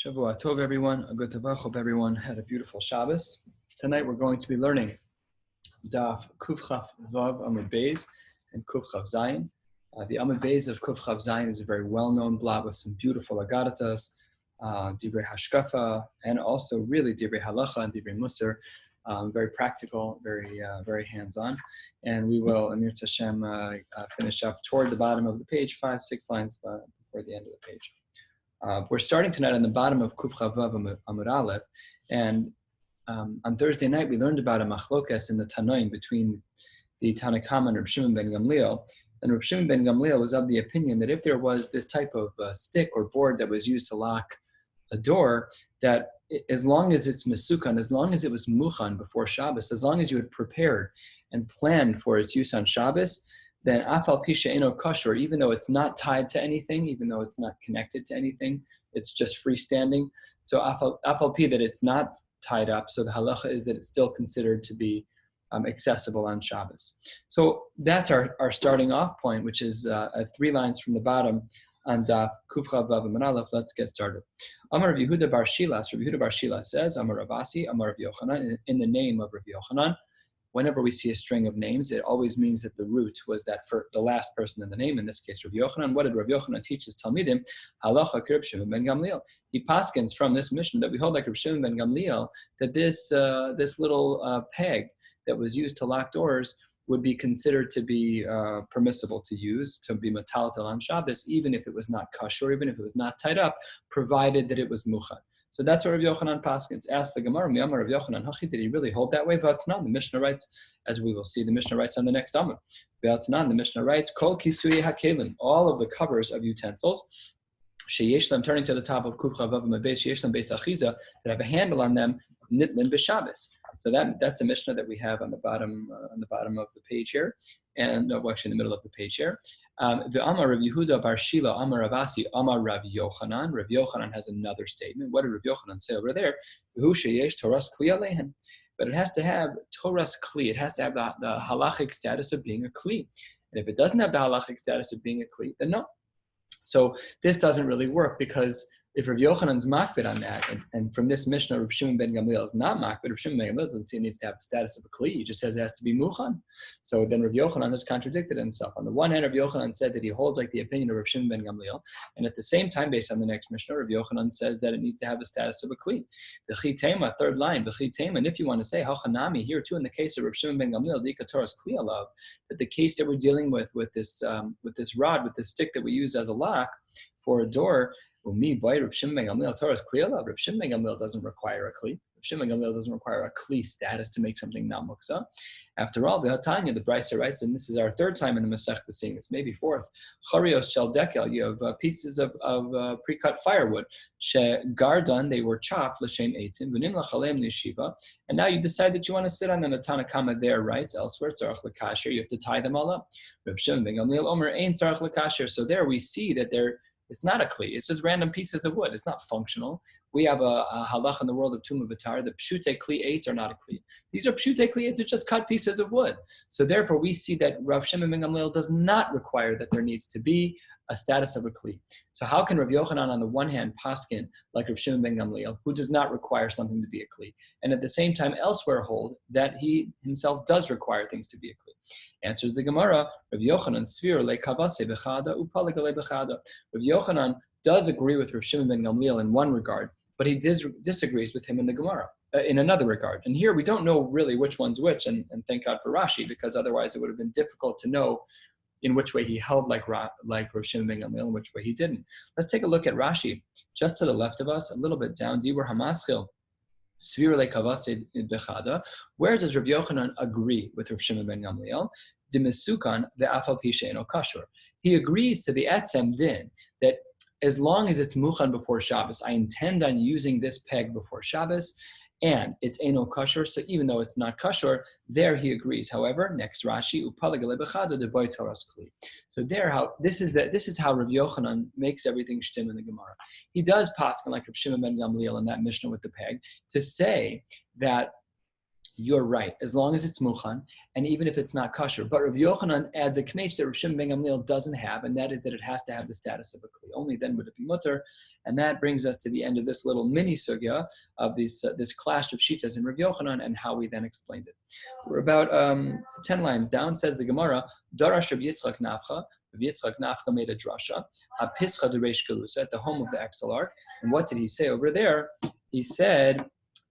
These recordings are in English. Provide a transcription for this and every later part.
Shavua Tov, everyone. A good Tov. Hope everyone had a beautiful Shabbos. Tonight we're going to be learning Daf Kuf Chaf Vav Amud Beis and Kuf Chaf Zayin. The Amud Beis of Kuf Chaf Zayin is a very well-known blog with some beautiful agadatas, Divrei Hashkafa, and also really Divrei Halacha and Divrei Musar. Very practical, very hands-on. And we will, Amir Tashem, finish up toward the bottom of the page, 5-6 lines before the end of the page. We're starting tonight on the bottom of Kuf Chavav Amud Aleph, and on Thursday night we learned about a machlokes in the Tanoim between the Tanakama and Reb Shimon ben Gamliel. And Reb Shimon ben Gamliel was of the opinion that if there was this type of stick or board that was used to lock a door, that as long as it's mesukan, as long as it was muchan before Shabbos, as long as you had prepared and planned for its use on Shabbos, then afal pisha eno kashor, even though it's not tied to anything, even though it's not connected to anything, it's just freestanding. So afal pi, that it's not tied up, so the halacha is that it's still considered to be accessible on Shabbos. So that's our starting off point, which is 3 lines from the bottom on Daf Kuf Chavav Amud Aleph. Let's get started. Amar Rav Yehuda bar Shilas. Rav Yehuda bar Shilas says, Amar Ravasi, Amar Rav Yochanan, in the name of Rav Yochanan. Whenever we see a string of names, it always means that the root was that for the last person in the name, in this case, Rav Yochanan. What did Rav Yochanan teach his Talmidim? Halacha Reb Shimon ben Gamliel. He paskins from this mission that we hold like Reb Shimon ben Gamliel, that this little peg that was used to lock doors would be considered to be permissible to use, to be metaltal on Shabbos, even if it was not kosher, even if it was not tied up, provided that it was muchan. So that's what Rav Yochanan paskins. Ask the Gemara, Miyamar Rav Yochanan, Hachi, did he really hold that way? V'atzanan, the Mishnah writes, as we will see, the Mishnah writes on the next Amud. V'atzanan, the Mishnah writes, Kol kisui hakelim, all of the covers of utensils, sheyesh them, turning to the top of Kuf Chavav Amud Beis, sheyesh them beis achiza, that have a handle on them, nitlin b'Shabbos. So that's a Mishnah that we have on the bottom of the page here, and actually in the middle of the page here. The Amar Rav Yehuda bar Shila, Amar Ravasi, Amar Rav Yochanan. Rav Yochanan has another statement. What did Rav Yochanan say over there? Hu sheyesh Toras Kli aleihen. But it has to have Toras Kli. It has to have the halachic status of being a Kli. And if it doesn't have the halachic status of being a Kli, then no. So this doesn't really work, because if Rav Yochanan's makbid on that, and from this Mishnah, Rav Shimon ben Gamliel is not makbid, Rav Shimon ben Gamliel doesn't see it needs to have the status of a kli. He just says it has to be muchan. So then Rav Yochanan has contradicted himself. On the one hand, Rav Yochanan said that he holds like the opinion of Rav Shimon ben Gamliel, and at the same time, based on the next Mishnah, Rav Yochanan says that it needs to have the status of a kli. V'chi tema, third line, v'chi tema, and if you want to say hachanami, here too in the case of Rav Shimon ben Gamliel, dika Toras kli alav, that the case that we're dealing with this rod, with this stick that we use as a lock for a door, Rav Shimon ben Gamliel Toras kli alav. Rav Shimon ben Gamliel doesn't require a kli. Rav Shimon ben Gamliel doesn't require a kli status to make something not muksa. After all, the Hatanya, the Brisa writes, and this is our third time in the Maseches seeing this, maybe fourth. Charios shel dekel, you have pieces of pre-cut firewood. She gardan, they were chopped l'shem eitzim, v'nim lachalem l'shiva, and now you decide that you want to sit on them. The Tanakama there writes elsewhere, tzarach l'kasher, you have to tie them all up. Rav Shimon ben Gamliel omer ein tzarach l'kasher. So there we see that it's not a kli. It's just random pieces of wood. It's not functional. We have a halach in the world of Tumah B'tar. The pshute kli eights are not a kli. These are pshute kli eights. Are just cut pieces of wood. So therefore, we see that Rav Shimon ben Gamliel does not require that there needs to be a status of a kli. So how can Rav Yochanan on the one hand paskin like Rav Shimon ben Gamliel, who does not require something to be a kli, and at the same time elsewhere hold that he himself does require things to be a kli? Answers the Gemara, Rav Yochanan svir lekavase bechada upaligale bechada. Rav Yochanan does agree with Rav Shimon ben Gamliel in one regard, but he disagrees with him in the Gemara in another regard. And here we don't know really which one's which, and thank God for Rashi, because otherwise it would have been difficult to know in which way he held like Rav Shimon ben Gamliel, and which way he didn't. Let's take a look at Rashi, just to the left of us, a little bit down, Dibur Hamaschil. Where does Rav Yochanan agree with Rav Shimon ben Gamliel? He agrees to the etzem din that as long as it's muchan before Shabbos, I intend on using this peg before Shabbos, and it's eno kosher, so even though it's not kosher, there he agrees. However, next Rashi, upalagale bechada de boy Toras kli. So this is how Rav Yochanan makes everything shtim in the Gemara. He does paskin like Rav Shimon ben Gamliel in that Mishnah with the peg to say that you're right, as long as it's muchan, and even if it's not kosher. But Rav Yochanan adds a knetch that Rav Shimon ben Gamliel doesn't have, and that is that it has to have the status of a kli. Only then would it be mutter. And that brings us to the end of this little mini sugya of this clash of shitas in Rav Yochanan and how we then explained it. We're about 10 lines down. Says the Gemara, Darash Rav Yitzchak Nafcha. Rav Yitzchak Nafcha made a drasha, a pischa de Reish Galusa, at the home of the exilarch. And what did he say over there? He said,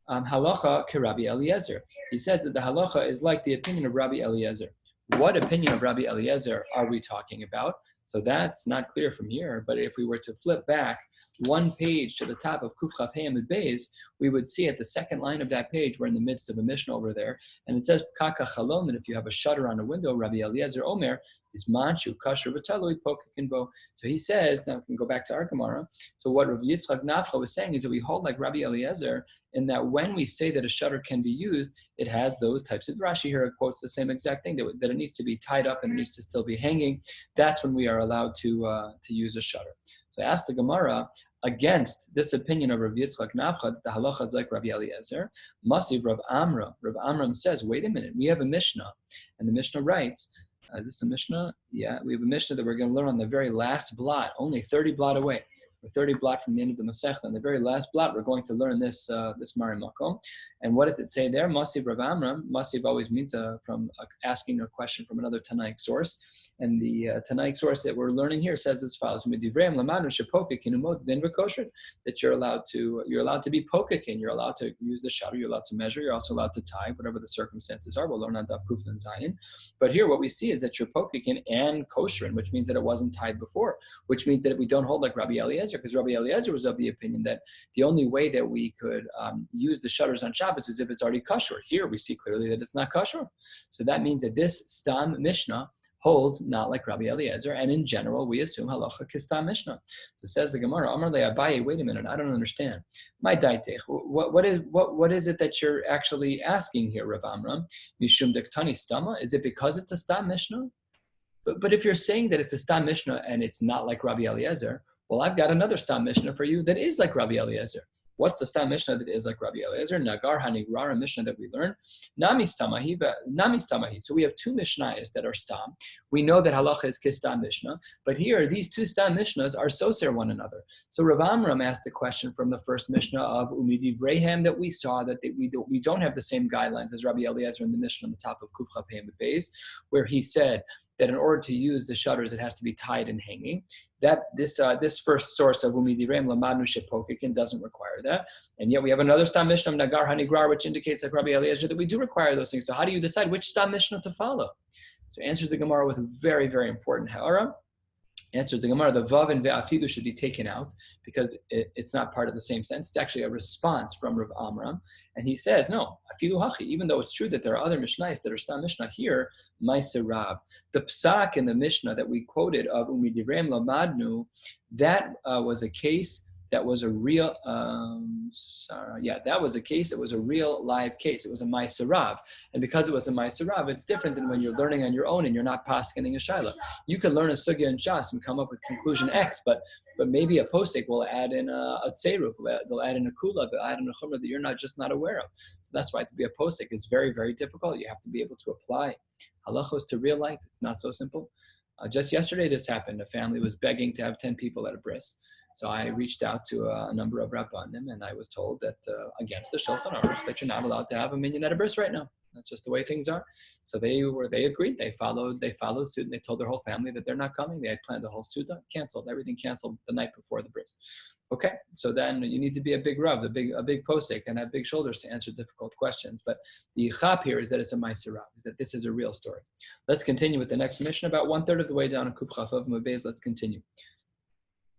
halacha ke Rabbi Eliezer. He says that the halacha is like the opinion of Rabbi Eliezer. What opinion of Rabbi Eliezer are we talking about? So that's not clear from here, but if we were to flip back one page to the top of Kuf Chaf Hey Amud Beis, we would see at the second line of that page, we're in the midst of a Mishnah over there, and it says, Kaka Chalon, that if you have a shutter on a window, Rabbi Eliezer Omer, is Manchu, Kasher, V'taloi, Pokakinbo. So he says, now we can go back to our Gemara. So what Rav Yitzchak Nafcha was saying is that we hold like Rabbi Eliezer in that when we say that a shutter can be used, it has those types of, Rashi here quotes the same exact thing, that it needs to be tied up and it needs to still be hanging. That's when we are allowed to use a shutter. So I asked the Gemara, against this opinion of Rav Yitzchak Nafcha, the halacha is like Rabbi Eliezer, Masiv Rav Amram. Rav Amram says, wait a minute, we have a Mishnah. And the Mishnah writes, is this a Mishnah? Yeah, we have a Mishnah that we're going to learn on the very last blot, only 30 blot away. We're 30 blot from the end of the Maseches. On the very last blot, we're going to learn this Mari Makom. And what does it say there? Masiv Rav Amram. Masiv always means asking a question from another Tanaic source. And the Tanaic source that we're learning here says as follows: that you're allowed to be pokakin, you're allowed to use the shutter, you're allowed to measure, you're also allowed to tie, whatever the circumstances are. We'll learn on Daf Kuf and Zayin. But here what we see is that you're pokakin and kosherin, which means that it wasn't tied before, which means that we don't hold like Rabbi Eliezer, because Rabbi Eliezer was of the opinion that the only way that we could use the shutters on Shabbos is if it's already kosher. Here we see clearly that it's not kosher. So that means that this Stam Mishnah holds not like Rabbi Eliezer, and in general we assume halacha kistam Mishnah. So says the Gemara, Amar le Abaye, wait a minute, I don't understand. My daitech, what is it that you're actually asking here, Rav Amram? Mishum dektani stama? Is it because it's a Stam Mishnah? But if you're saying that it's a Stam Mishnah and it's not like Rabbi Eliezer, well, I've got another Stam Mishnah for you that is like Rabbi Eliezer. What's the Stam Mishnah that is like Rabbi Eliezer? Nagar Hanigrara Mishnah that we learn. Nami Stamahi. So we have two Mishnayos that are Stam. We know that halacha is Kistam Mishnah, but here these two Stam Mishnahs are soser one another. So Rav Amram asked a question from the first Mishnah of Umidi Vrehem that we saw that we don't have the same guidelines as Rabbi Eliezer in the Mishnah on the top of Kuf Chaf Hey Amud Beis, where he said that in order to use the shutters, it has to be tied and hanging. That this first source of Umidirem Lamadnu Shepokikin doesn't require that. And yet we have another Stam Mishnah of Nagar Hanigrar, which indicates like Rabbi Eliezer that we do require those things. So how do you decide which Stam Mishnah to follow? So answers the Gemara with a very, very important ha'ara. Answers the Gemara, the Vav and Ve'afidu should be taken out because it's not part of the same sense. It's actually a response from Rav Amram. And he says, no, Afidu Hachi, even though it's true that there are other Mishnayos that are Stam Mishnah here, Maaseh Rav. The Psak in the Mishnah that we quoted of Umidivrem Lamadnu, that was a case that was a real, that was a case, it was a real live case. It was a Maaseh Rav. And because it was a Maaseh Rav, it's different than when you're learning on your own and you're not paskening a shaila. You could learn a sugya in Shas and come up with conclusion X, but maybe a posek will add in a tseiruf, they'll add in a kula, they'll add in a chumrah that you're not aware of. So that's why to be a posek is very, very difficult. You have to be able to apply halachos to real life. It's not so simple. Just yesterday this happened. A family was begging to have 10 people at a bris. So I reached out to a number of Rabbanim, and I was told that against the Shulchan Aruch that you're not allowed to have a minyan at a bris right now. That's just the way things are. So they agreed. They followed suit, and they told their whole family that they're not coming. They had planned the whole suda, everything canceled the night before the bris. Okay, so then you need to be a big Rav, a big posek, and have big shoulders to answer difficult questions. But the chap here is that it's a Maaseh Rav, is that this is a real story. Let's continue with the next mission. About 1/3 of the way down in Kuf Chaf Amud Beis. Let's continue.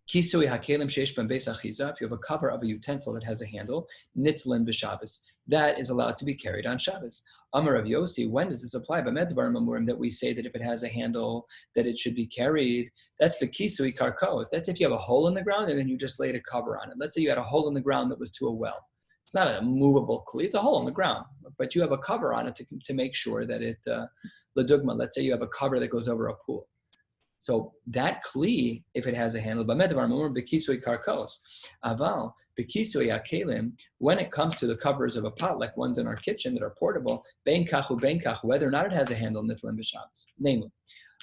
Kisui hakelim sheish ben beis achiza. If you have a cover of a utensil that has a handle, nitzlin b'Shabbos, that is allowed to be carried on Shabbos. Amar of Yosi, when does this apply? B'medbar mamurim, that we say that if it has a handle, that it should be carried. That's b'kisui karkos. That's if you have a hole in the ground and then you just laid a cover on it. Let's say you had a hole in the ground that was to a well. It's not a movable kli; it's a hole in the ground, but you have a cover on it to make sure that it. Ledugma, let's say you have a cover that goes over a pool. So that kli, if it has a handle, bekisui karkos, aval bekisui akelim, when it comes to the covers of a pot, like ones in our kitchen that are portable, ben kach, whether or not it has a handle, nitlan b'Shabbos. Namely,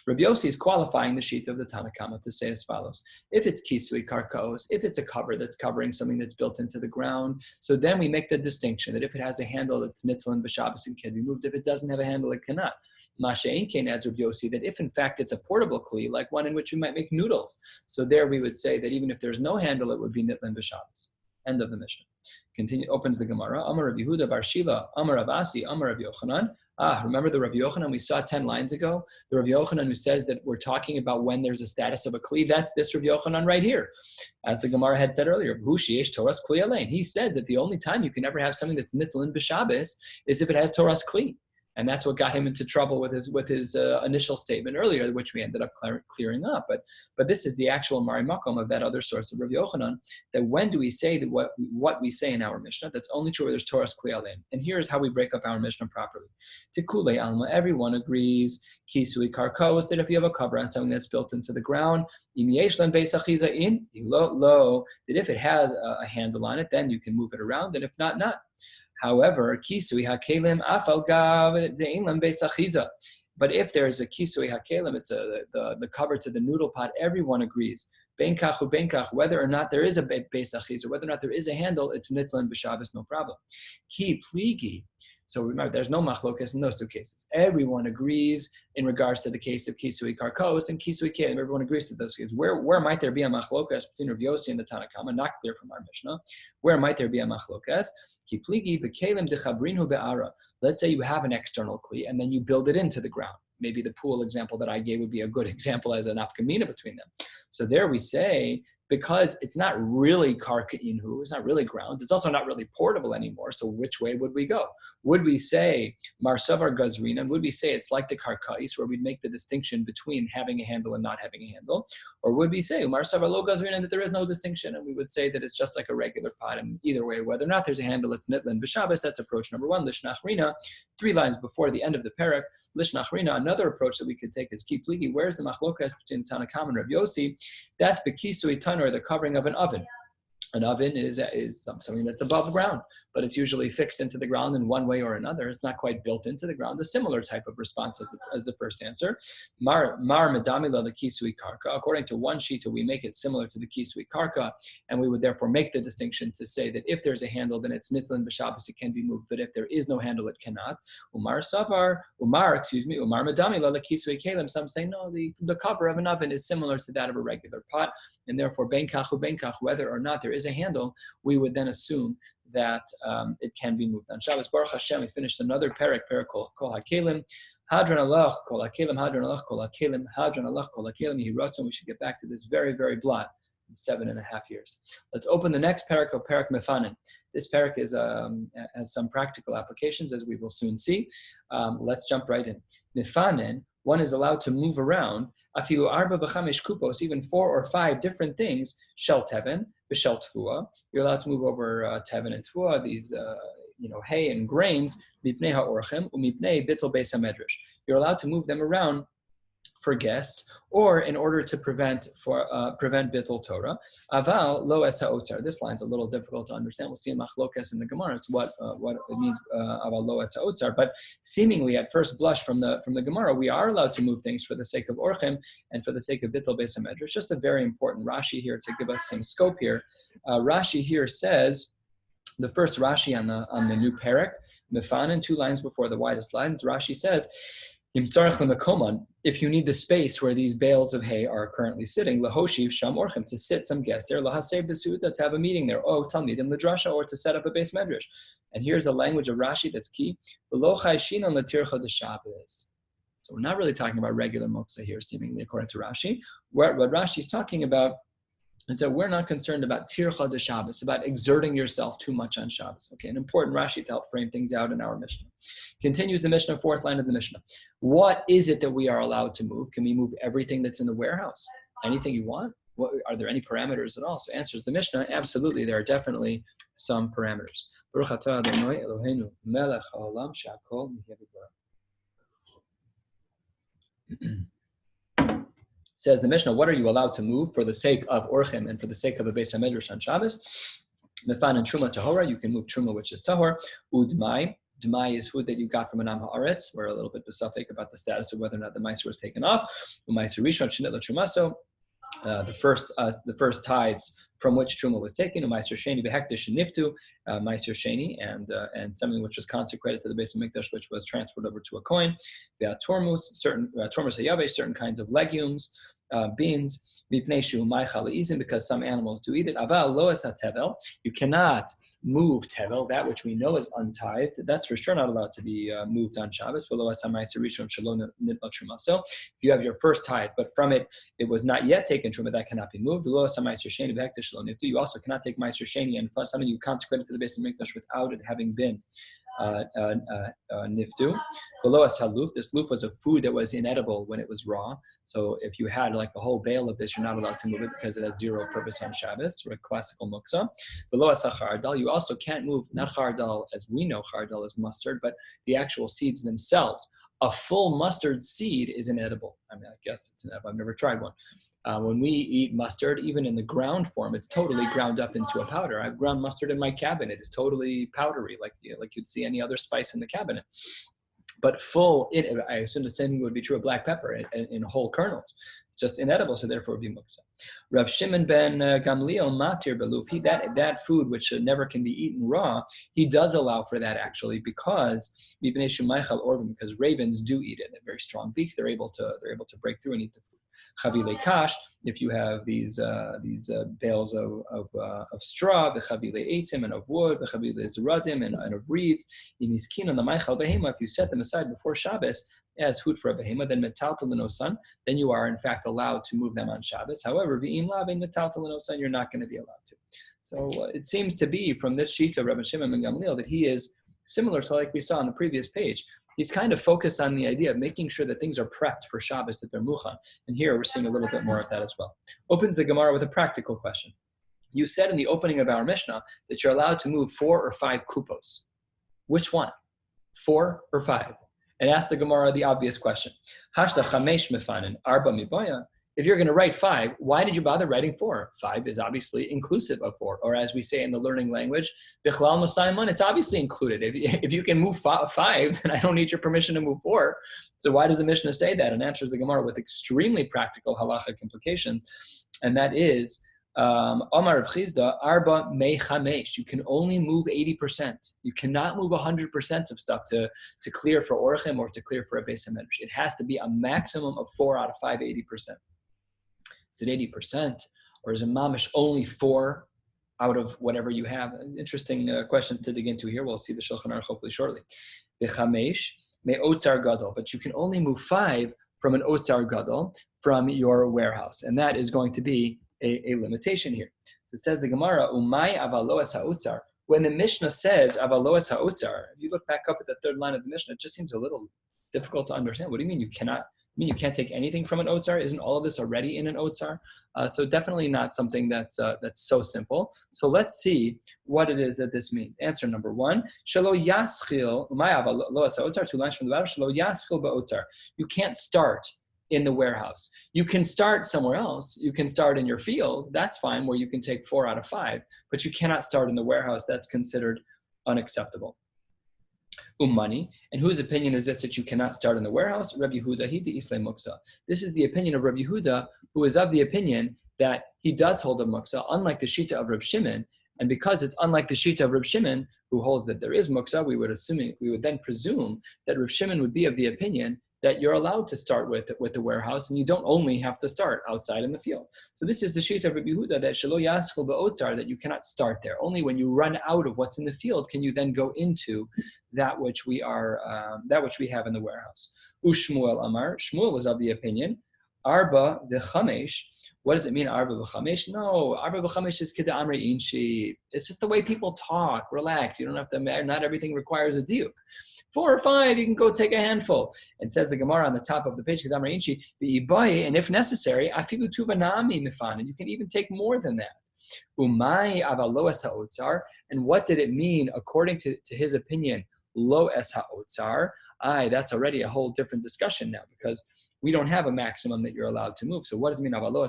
Rabbi Yossi is qualifying the sheet of the Tanna Kama to say as follows: if it's kisui karkos, if it's a cover that's covering something that's built into the ground, so then we make the distinction that if it has a handle, it's nitlan b'Shabbos and can be moved. If it doesn't have a handle, it cannot. Mashe'en kein adds Rabbi Yossi that if in fact it's a portable kli, like one in which we might make noodles, so there we would say that even if there's no handle, it would be nitlan b'Shabbos. End of the Mishnah. Continue, opens the Gemara. Amar Rabbi Yehuda bar Shila, Amar Rav Asi, Amar Rabbi Yochanan. Remember the Rabbi Yochanan we saw 10 lines ago? The Rabbi Yochanan who says that we're talking about when there's a status of a kli. That's this Rabbi Yochanan right here. As the Gemara had said earlier, Hu sheyesh Torah's kli alein. He says that the only time you can ever have something that's nitlan b'Shabbos is if it has Torah's kli. And that's what got him into trouble with his initial statement earlier, which we ended up clearing up. But this is the actual Mari Makom of that other source of Rabbi Yochanan, that when do we say that what we say in our Mishnah, that's only true where there's Torah's Kli Alein. And here's how we break up our Mishnah properly. Tikule Alma, everyone agrees, Kisui Karkos, that if you have a cover on something that's built into the ground, Im Yeshlan Beis Achiza in, lo, that if it has a handle on it, then you can move it around, and if not, not. However, kisui hakelim afal gav de'inlam beis achiza. But if there is a kisui hakelim, it's the cover to the noodle pot. Everyone agrees. Ben kach, whether or not there is a beis achiza, whether or not there is a handle, it's nitlan b'Shabbos, no problem. Ki pligi. So remember, there's no machlokas in those two cases. Everyone agrees in regards to the case of kisui karkos and kisui kelim. Everyone agrees to those cases. Where might there be a machlokas between Rav Yossi and the Tanna Kama? Not clear from our Mishnah. Where might there be a machlokas? Ki pligi b'kelim dechabrinhu be'ara. Let's say you have an external kli and then you build it into the ground. Maybe the pool example that I gave would be a good example as an afkamina between them. So there we say, because it's not really karka'inhu, it's not really ground, it's also not really portable anymore, so which way would we go? Would we say marsavar gazrina, would we say it's like the karka'is, where we'd make the distinction between having a handle and not having a handle? Or would we say marsavar lo gazrina, that there is no distinction, and we would say that it's just like a regular pot, and either way, whether or not there's a handle, it's nitlan b'Shabbos. That's approach number one. Lishnachrina, 3 lines before the end of the parak. Lishnachrina, another approach that we could take is ki pligi. Where's the machlokas between Tanna Kama and Rav Yossi? That's bekisui tanur, the covering of an oven. An oven is something that's above ground, but it's usually fixed into the ground in one way or another. It's not quite built into the ground. A similar type of response as the first answer. Mar medamila the kisui karka. According to one shita, we make it similar to the kisui karka, and we would therefore make the distinction to say that if there's a handle, then it's nitlan b'Shabbos, it can be moved, but if there is no handle, it cannot. Umar medamila the kisui kelim. Some say no, the cover of an oven is similar to that of a regular pot, and therefore ben kach, whether or not there is a handle, we would then assume that it can be moved. On Shabbos, Baruch Hashem, we finished another parak kol hakelim, hadron alach, kol hakelim, hadron alach, kol hakelim, hadron alach, kol hakelim, yihiratzon. We should get back to this very, very blot in 7.5 years. Let's open the next parak, parak mefanin. This parak has some practical applications, as we will soon see. Let's jump right in. Mefanin, one is allowed to move around afilu arba b'chamesh kupos, even 4 or 5 different things, shel teven, b'shel tfua. You're allowed to move over teven and tfua, these hay and grains, mipnei ha'orchem, umipnei bittul beis hamedrash. You're allowed to move them around for guests, or in order to prevent bittul Torah. Aval lo es ha'otzar. This line's a little difficult to understand. We'll see in machlokas in the Gemara what it means aval lo es ha'otzar. But seemingly at first blush from the Gemara, we are allowed to move things for the sake of orchim and for the sake of bittul beis hamedrash. Just a very important Rashi here to give us some scope here. Rashi here says, the first Rashi on the new parak, Mefanin, 2 lines before the widest lines, Rashi says, if you need the space where these bales of hay are currently sitting, lahoshiv sham orchim, to sit some guests there, lahaseh b'suda, to have a meeting there, talmidim l'drasha, or to set up a base medrash. And here's the language of Rashi that's key. V'lo chayshinan l'tircha d'Shabbos. So we're not really talking about regular moksa here, seemingly according to Rashi. What Rashi's talking about is that we're not concerned about tircha de Shabbos, about exerting yourself too much on Shabbos. Okay, an important Rashi to help frame things out in our Mishnah. Continues the Mishnah, 4th line of the Mishnah. What is it that we are allowed to move? Can we move everything that's in the warehouse? Anything you want? Are there any parameters at all? So answers the Mishnah, absolutely, there are definitely some parameters. Baruch atah Adonai Eloheinu melech haolam she'akol nihye b'dvarav. Says the Mishnah, what are you allowed to move for the sake of Orchim and for the sake of a Beis HaMedrash on Shabbos? Mefan and Truma Tahora, you can move Truma, which is Tahor. Udmai. Dmai is food that you got from an Am Haaretz. We're a little bit besafek about the status of whether or not the Meiser was taken off. Umaiser Rishon Shinit LaTrumaso. The first tithes from which Truma was taken, Meiser Sheni Behektish Niftu, Meiser Sheni, and something which was consecrated to the Beis HaMikdash, which was transferred over to a coin. Tormus, certain Tormus Hayabe, certain kinds of legumes, beans, because some animals do eat it. Aval loas hatevel, you cannot move tevel, that which we know is untithed. That's for sure not allowed to be moved on Shabbos. So if you have your first tithe, but from it was not yet taken truma, that cannot be moved. You also cannot take meiser sheni and something you consecrated to the Beis HaMikdash without it having been niftu. This loof was a food that was inedible when it was raw. So if you had like a whole bale of this, you're not allowed to move it because it has zero purpose on Shabbos, or a classical muksa. You also can't move, not chardal as we know chardal is mustard, but the actual seeds themselves. A full mustard seed is inedible. I mean, I guess it's inedible. I've never tried one. When we eat mustard, even in the ground form, it's totally ground up into a powder. I've ground mustard in my cabinet. It's totally powdery, like you'd see any other spice in the cabinet. But I assume the same thing would be true of black pepper in whole kernels. It's just inedible, so therefore it would be muksa. Rav Shimon ben Gamliel matir beluf. That food which never can be eaten raw, he does allow for that actually because ravens do eat it. They're very strong beaks. They're able to break through and eat the food. Chavile kash, if you have these bales of straw, the chavile eitzim and of wood, the chavile zeradim and of reeds, if you set them aside before Shabbos as food for a behema, then metaltal l'nosan, then you are in fact allowed to move them on Shabbos. However, v'im lavein metaltal l'nosan, you're not going to be allowed to. So it seems to be from this sheet of Rabbi Shimon ben Gamliel that he is similar to like we saw on the previous page. He's kind of focused on the idea of making sure that things are prepped for Shabbos, that they're muchan. And here we're seeing a little bit more of that as well. Opens the Gemara with a practical question. You said in the opening of our Mishnah that you're allowed to move 4 or 5 kupos. Which one? 4 or 5? And ask the Gemara the obvious question. Hashta chamesh mefanin arba miboya. If you're going to write 5, why did you bother writing 4? 5 is obviously inclusive of 4. Or as we say in the learning language, bichlal masayman, it's obviously included. If you can move 5, then I don't need your permission to move 4. So why does the Mishnah say that? And answers the Gemara with extremely practical halachic implications. And that is, Omar Rav Chizda, arba mei chamesh. You can only move 80%. You cannot move 100% of stuff to clear for orchim or to clear for a Beis HaMedrash. It has to be a maximum of 4 out of 5, 80%. Is it 80%, or is it mamish only 4 out of whatever you have? Interesting questions to dig into here. We'll see the Shulchan Aruch hopefully shortly. The chamesh me otzar gadol, but you can only move 5 from an otzar gadol, from your warehouse, and that is going to be a limitation here. So it says the Gemara, umay avaloas ha'otzar. When the Mishnah says avaloas ha'otzar, if you look back up at the third line of the Mishnah, it just seems a little difficult to understand. What do you mean you cannot? You can't take anything from an otzar? Isn't all of this already in an otzar? So definitely not something that's so simple. So let's see what it is that this means. Answer number 1: Shelo yaschil umayav lo asa otzar. 2 lines from the bottom. Shelo yaschil ba'otzar. You can't start in the warehouse. You can start somewhere else. You can start in your field. That's fine, where you can take 4 out of 5. But you cannot start in the warehouse. That's considered unacceptable. Money. And whose opinion is this, that you cannot start in the warehouse? Rabbi Yehuda, he de Islay Muksa. This is the opinion of Rabbi Yehuda, who is of the opinion that he does hold a Muksa, unlike the Shita of Rabbi Shimon. And because it's unlike the Shita of Rabbi Shimon, who holds that there is Muksa, we would then presume that Rabbi Shimon would be of the opinion that you're allowed to start with the warehouse, and you don't only have to start outside in the field. So this is the Shita of Rabbi Yehuda, that shelo yaschil ba'otzar, that you cannot start there. Only when you run out of what's in the field can you then go into that which we have in the warehouse. Ushmuel Amar, Shmuel was of the opinion, arba v'chamesh. What does it mean, arba v'chamesh? No, arba v'chamesh is kida amri inshi. It's just the way people talk. Relax. You don't have to. Not everything requires a diuk. 4 or 5, you can go take a handful. It says the Gemara on the top of the page, and if necessary, afilu tuva nami mifan, and you can even take more than that. Umay avalo es ha'otzar, and what did it mean according to his opinion? Lo es ha'otzar. That's already a whole different discussion now, because we don't have a maximum that you're allowed to move. So what does it mean? Shelo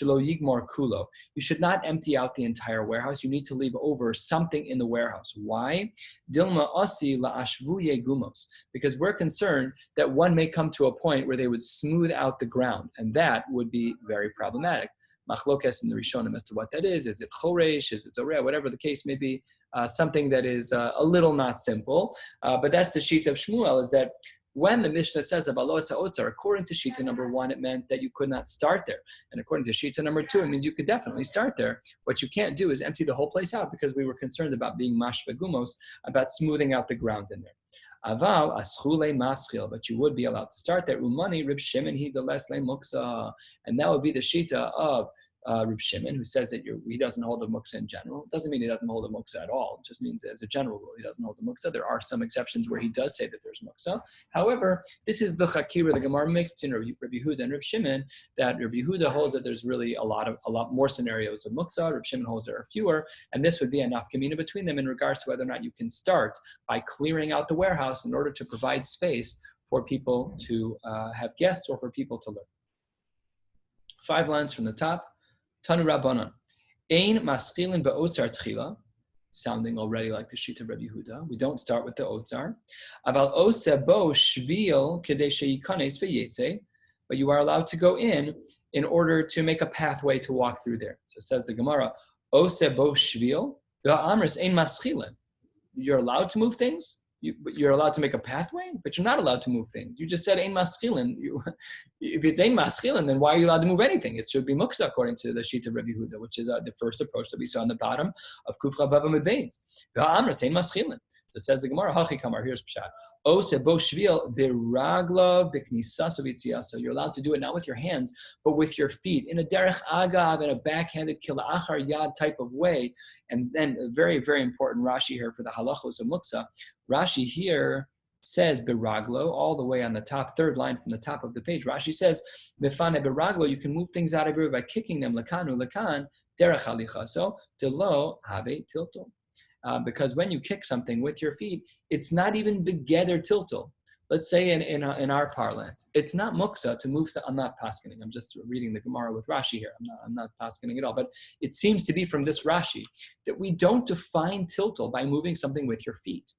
yigmor kulo. You should not empty out the entire warehouse. You need to leave over something in the warehouse. Why? Dilma asi la'ashvuye gumos. Because we're concerned that one may come to a point where they would smooth out the ground, and that would be very problematic. Machlokes in the Rishonim as to what that is. Is it choresh? Is it zoreh? Whatever the case may be, something that is a little not simple. But that's the sheet of Shmuel, is that when the Mishnah says about Lo Otzar, according to Shita number 1, it meant that you could not start there. And according to Shita number 2, it means you could definitely start there. What you can't do is empty the whole place out, because we were concerned about being mashve gumos, about smoothing out the ground in there. Aval aschule maschil, but you would be allowed to start there. Umani Rib Shimon he delesle muksa, and that would be the Shita of Rib Shimon, who says that he doesn't hold a muksa in general. It doesn't mean he doesn't hold a muksa at all. It just means as a general rule, he doesn't hold a muksa. There are some exceptions where he does say that there's muksa. However, this is the chakira the Gemara makes between Rabbi Yehuda and Rib Shimon, that Rabbi Yehuda holds that there's really a lot more scenarios of muksa. Rib Shimon holds there are fewer, and this would be a nafkamina between them in regards to whether or not you can start by clearing out the warehouse in order to provide space for people to have guests or for people to learn. 5 lines from the top. Tanu Rabbanan, Ein maschilin be'otzar tchila, sounding already like the sheet of Rabbi Yehuda. We don't start with the otzar. Aval ose bo shvil kedei sheyikanes v'yetze, but you are allowed to go in order to make a pathway to walk through there. So it says the Gemara, ose bo shvil v'amris ein maschilin. You're allowed to move things. You're allowed to make a pathway, but you're not allowed to move things. You just said ein maschilin. If it's ein maschilin, then why are you allowed to move anything? It should be muksa according to the sheet of Rabbi Yehuda, which is the first approach that we saw on the bottom of Kuf Chav Vav Amud Beis. V'ha'amras ein maschilin. So it says the Gemara, Hachi Kamar, here's Pshat. O sebo shvil v'raglav b'knisas v'yitziasa. You're allowed to do it not with your hands, but with your feet in a derech agav, in a backhanded kila'achar yad type of way. And then a very, very important Rashi here for the halachos of muksa. Rashi here says beraglo, all the way on the top, 3rd line from the top of the page. Rashi says, mefane beraglo, you can move things out of your by kicking them, lakanu lakan, derech halichaso, tilo have tilto. Because when you kick something with your feet, it's not even begeder tiltal. Let's say in our parlance, it's not muksa to move. I'm not paskening. I'm just reading the Gemara with Rashi here. I'm not paskening at all. But it seems to be from this Rashi that we don't define tiltal by moving something with your feet.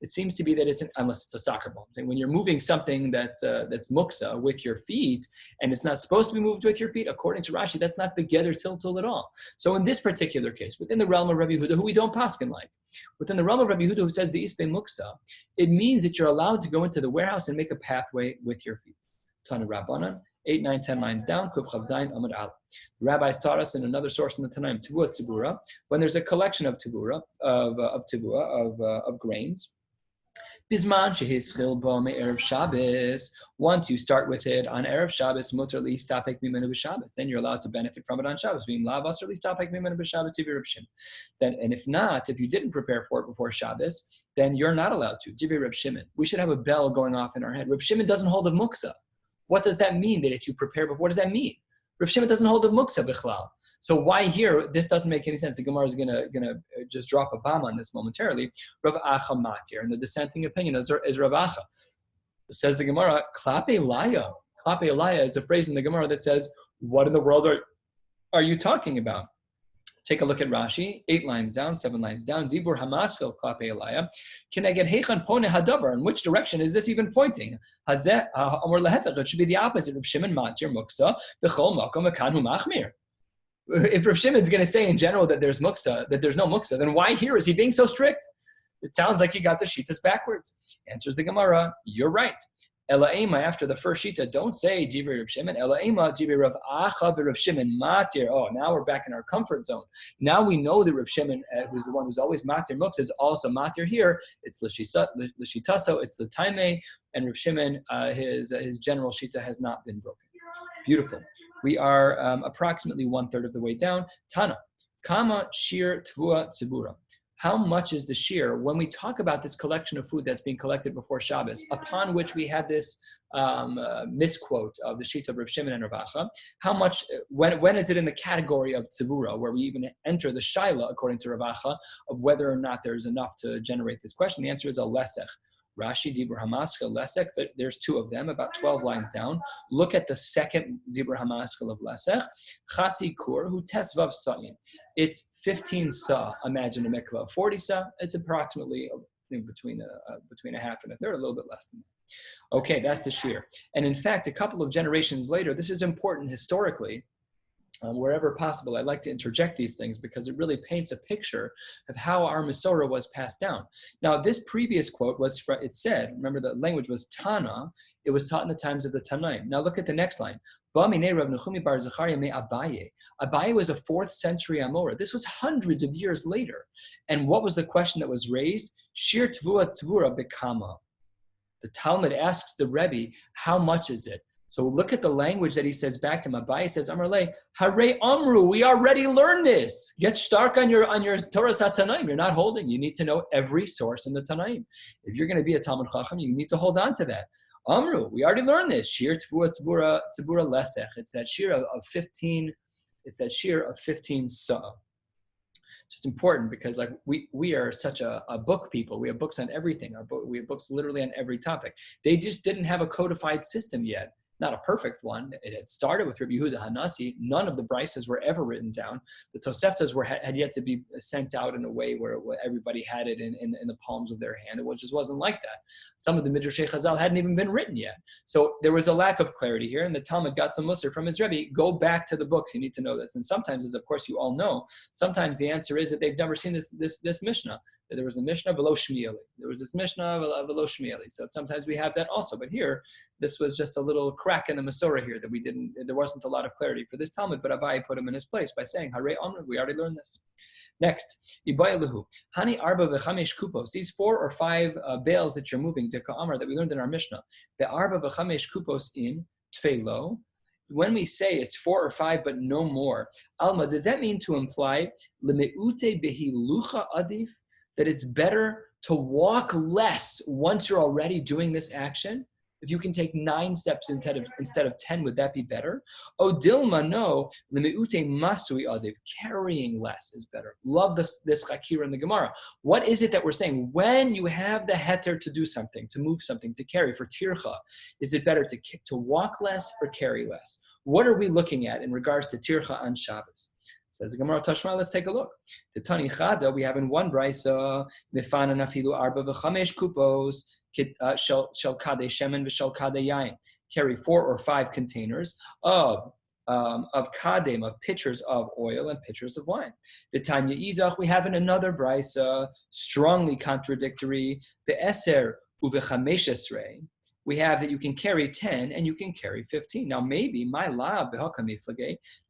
It seems to be that unless it's a soccer ball. So when you're moving something that's muksa with your feet, and it's not supposed to be moved with your feet, according to Rashi, that's not begeder tiltal at all. So in this particular case, within the realm of Rabbi Yehuda, who we don't pasken like, within the realm of Rabbi Yehuda, who says the isbe muksa, it means that you're allowed to go into the warehouse and make a pathway with your feet. Tanu Rabbanan, 8, 9, 10 lines down, Kuf Chav Zayin Amud Aleph. The rabbis taught us in another source in the Tanaim, Tavua Tzibura, when there's a collection of Tavura, of grains. Bisman shehischil bo me'erev Shabbos. Once you start with it on erev Shabbos, mutar li stapek mimenu b'Shabbos. Then you're allowed to benefit from it on Shabbos. V'im lav asur li stapek mimenu b'Shabbos tivi Reb Shimon. Then, and if not, if you didn't prepare for it before Shabbos, then you're not allowed to. Tivi Reb Shimon. We should have a bell going off in our head. Reb Shimon doesn't hold of muksa. What does that mean? That if you prepare, but what does that mean? Reb Shimon doesn't hold of muksa b'chlal. So why here? This doesn't make any sense. The Gemara is gonna just drop a bomb on this momentarily. Rav Acha matir, and the dissenting opinion is Rav Acha. Says the Gemara, klape laya. Klape laya is a phrase in the Gemara that says, "What in the world are you talking about?" Take a look at Rashi, 8 lines down, 7 lines down. Dibur hamaskil klape laya. Can I get hechan pone hadavar? In which direction is this even pointing? Hazeh amor lehefech. It should be the opposite of Shimon matir muksa b'chol makom v'kanhu machmir. If Rav Shimon's going to say in general that there's muksa, that there's no muksa, then why here is he being so strict? It sounds like he got the shitas backwards. Answers the Gemara, you're right. Ela ema, after the first shita, don't say divrei Rav Shimon. Ela ema divrei Rav Acha v'Rav Shimon matir. Oh, now we're back in our comfort zone. Now we know that Rav Shimon, who's the one who's always matir muksa, is also matir here. It's l'shitaso, it's the taimei, and Rav Shimon, his general shita has not been broken. Beautiful. We are approximately 1/3 of the way down. Tana, kama shir tvua tzibura. How much is the shir when we talk about this collection of food that's being collected before Shabbos, upon which we had this misquote of the sheet of Rav Shimon and Rav Acha? How much? When is it in the category of tzibura, where we even enter the shaila according to Rav Acha of whether or not there's enough to generate this question? The answer is a lesech. Rashi, Dibur Hamaskal, Lesech, there's two of them, about 12 lines down. Look at the second Dibur Hamaskal of Lesech. Chatzi Kur, who tesvav sa'in. It's 15 sa, imagine a mikvah of 40 sa. It's approximately between a half and a third, a little bit less than that. Okay, that's the shear. And in fact, a couple of generations later, this is important historically, wherever possible, I like to interject these things because it really paints a picture of how our Masorah was passed down. Now, this previous quote was, it said, remember the language was Tana, it was taught in the times of the Tanaim. Now look at the next line. Abaye was a 4th century Amora. This was hundreds of years later. And what was the question that was raised? Shir tvua tvura bekama. The Talmud asks the Rebbe, how much is it? So look at the language that he says back to him. Abaye says, Amrle, Hare Amru, we already learned this. Get stark on your Torah Tanaim. You're not holding. You need to know every source in the Tanaim. If you're going to be a Talmud Chacham, you need to hold on to that. Amru, we already learned this. Shir Tvua Tzibura Lesech. It's that shir of 15. It's that shir of 15 sa. Just important because like we are such a book people. We have books on everything. We have books literally on every topic. They just didn't have a codified system yet. Not a perfect one. It had started with Rabbi Yehuda Hanasi. None of the brises were ever written down. The Toseftas had yet to be sent out in a way where everybody had it in the palms of their hand. It just wasn't like that. Some of the Midrashei Chazal hadn't even been written yet. So there was a lack of clarity here, and the Talmud got some mussar from his Rebbe. Go back to the books. You need to know this. And sometimes, as of course you all know, sometimes the answer is that they've never seen this Mishnah. There was a Mishnah below Shmieli. There was this Mishnah below Shmieli. So sometimes we have that also. But here, this was just a little crack in the Masorah here that there wasn't a lot of clarity for this Talmud, but Abaye put him in his place by saying, Hare Amr, we already learned this. Next, Ibayaluhu, Hani Arba v'chamesh kupos, these 4 or 5 bales that you're moving, Deka Amr, that we learned in our Mishnah, the Arba v'chamesh kupos in Tfeilo. When we say it's 4 or 5, but no more, Alma, does that mean to imply, Lemeute behilucha adif, that it's better to walk less once you're already doing this action? If you can take 9 steps instead of 10, would that be better? Oh, Dilma, no. Lemeute masui adiv, carrying less is better. Love this chakira in the Gemara. What is it that we're saying? When you have the heter to do something, to move something, to carry for tircha, is it better to walk less or carry less? What are we looking at in regards to tircha on Shabbos? Says the Gemara Tashma, let's take a look. The Tani Chada, we have in one brisa, Mifana nafilu arba v'chamesh kupos, shel kadei shemen v'shel kadei yain. Carry 4 or 5 containers of kadem, of pitchers of oil and pitchers of wine. The Tanya Idach, we have in another brisa, strongly contradictory, be'eser uvechamesh esrei. We have that you can carry 10 and you can carry 15. Now maybe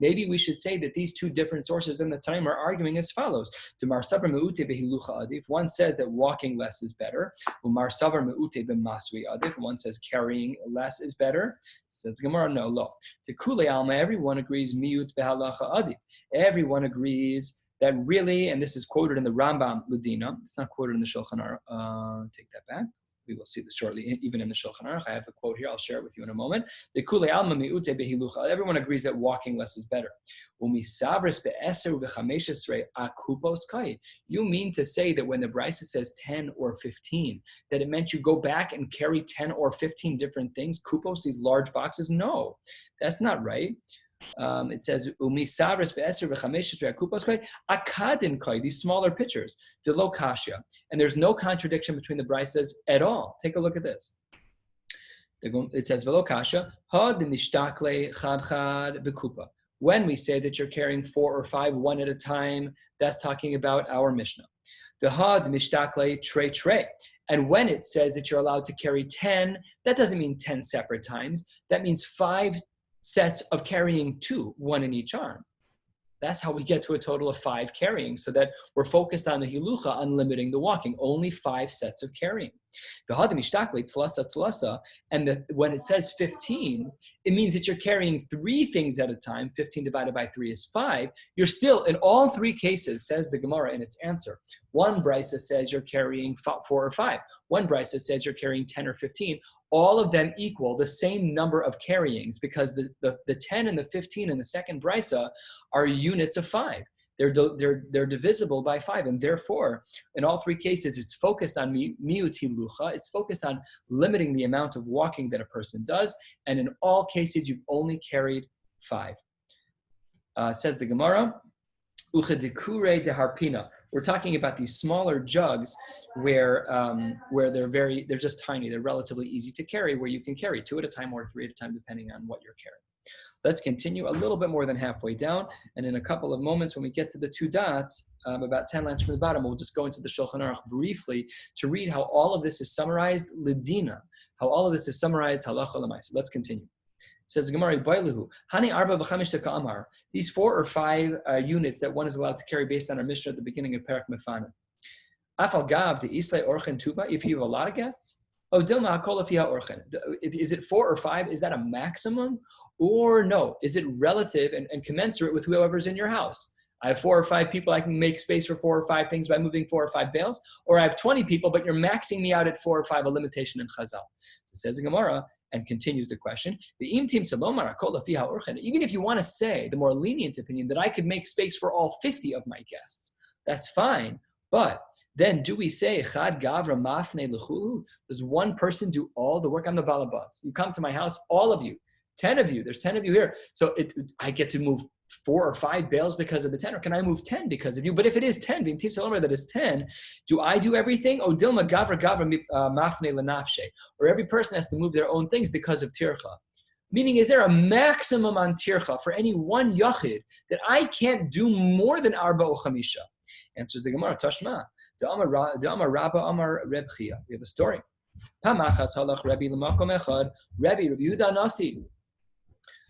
maybe we should say that these 2 different sources in the time are arguing as follows. One says that walking less is better. One says carrying less is better. Says Gemara, no, lo. To Kule Alma, everyone agrees miut behalacha adif. Everyone agrees that really, and this is quoted in the Rambam Ladina, it's not quoted in the Shulchan Aruch, take that back. We will see this shortly, even in the Shulchan Aruch. I have the quote here. I'll share it with you in a moment. Everyone agrees that walking less is better. You mean to say that when the Brisa says 10 or 15, that it meant you go back and carry 10 or 15 different things? Kupos, these large boxes? No, that's not right. It says these smaller pitchers, the lokashia, and there's no contradiction between the brises at all. Take a look at this. It says velokasha ha de mishtakle chad chad v'kupa. When we say that you're carrying 4 or 5 one at a time, that's talking about our Mishnah. The ha de mishtakle tre tre. And when it says that you're allowed to carry 10, that doesn't mean 10 separate times. That means 5 sets of carrying 2, 1 in each arm. That's how we get to a total of 5 carrying, so that we're focused on the hilucha, on limiting the walking. Only 5 sets of carrying. And when it says 15, it means that you're carrying 3 things at a time. 15 divided by 3 is 5. You're still, in all 3 cases, says the Gemara in its answer. One brisa says you're carrying 4 or 5. One brisa says you're carrying 10 or 15. All of them equal the same number of carryings, because the 10 and the 15 in the second brisa are units of 5. they're divisible by 5, and therefore, in all 3 cases, it's focused on miuti lucha. It's focused on limiting the amount of walking that a person does, and in all cases, you've only carried 5. Says the Gemara, uchedikure de harpina. We're talking about these smaller jugs where they're just tiny. They're relatively easy to carry, where you can carry 2 at a time or 3 at a time, depending on what you're carrying. Let's continue a little bit more than halfway down, and in a couple of moments when we get to the 2 dots, about 10 lines from the bottom, we'll just go into the Shulchan Aruch briefly to read how all of this is summarized lidina, how all of this is summarized halacha l'maisa. Let's continue. Says the Gemara, Hani arba b'chamish amar. These 4 or 5 units that one is allowed to carry based on our Mishnah at the beginning of Perek Mefana. Afal gav de islay orchen tuva. If you have a lot of guests, oh dilma hakol fiha orchen. Is it 4 or 5? Is that a maximum, or no? Is it relative and commensurate with whoever's in your house? I have 4 or 5 people. I can make space for 4 or 5 things by moving 4 or 5 bales. Or I have 20 people, but you're maxing me out at 4 or 5. A limitation in Chazal. So says the Gemara. And continues the question, even if you want to say the more lenient opinion that I could make space for all 50 of my guests, that's fine. But then do we say, Chad Gavra Mafne L'chulu? Does one person do all the work? I'm the balabas. You come to my house, all of you, 10 of you, there's 10 of you here. So I get to move 4 or 5 bales because of the 10, or can I move 10 because of you? But if it is 10, that is 10, do I do everything? O dilma gavra mafne lenafshe, or every person has to move their own things because of tircha. Meaning, is there a maximum on tircha for any one yachid that I can't do more than arba o chamisha? Answers the Gemara, Tashma. Da'amar Rabba Amar Reb Chia. We have a story. Pamachas halach Rabbi l'makom echad. Rabbi Yehuda Nasi.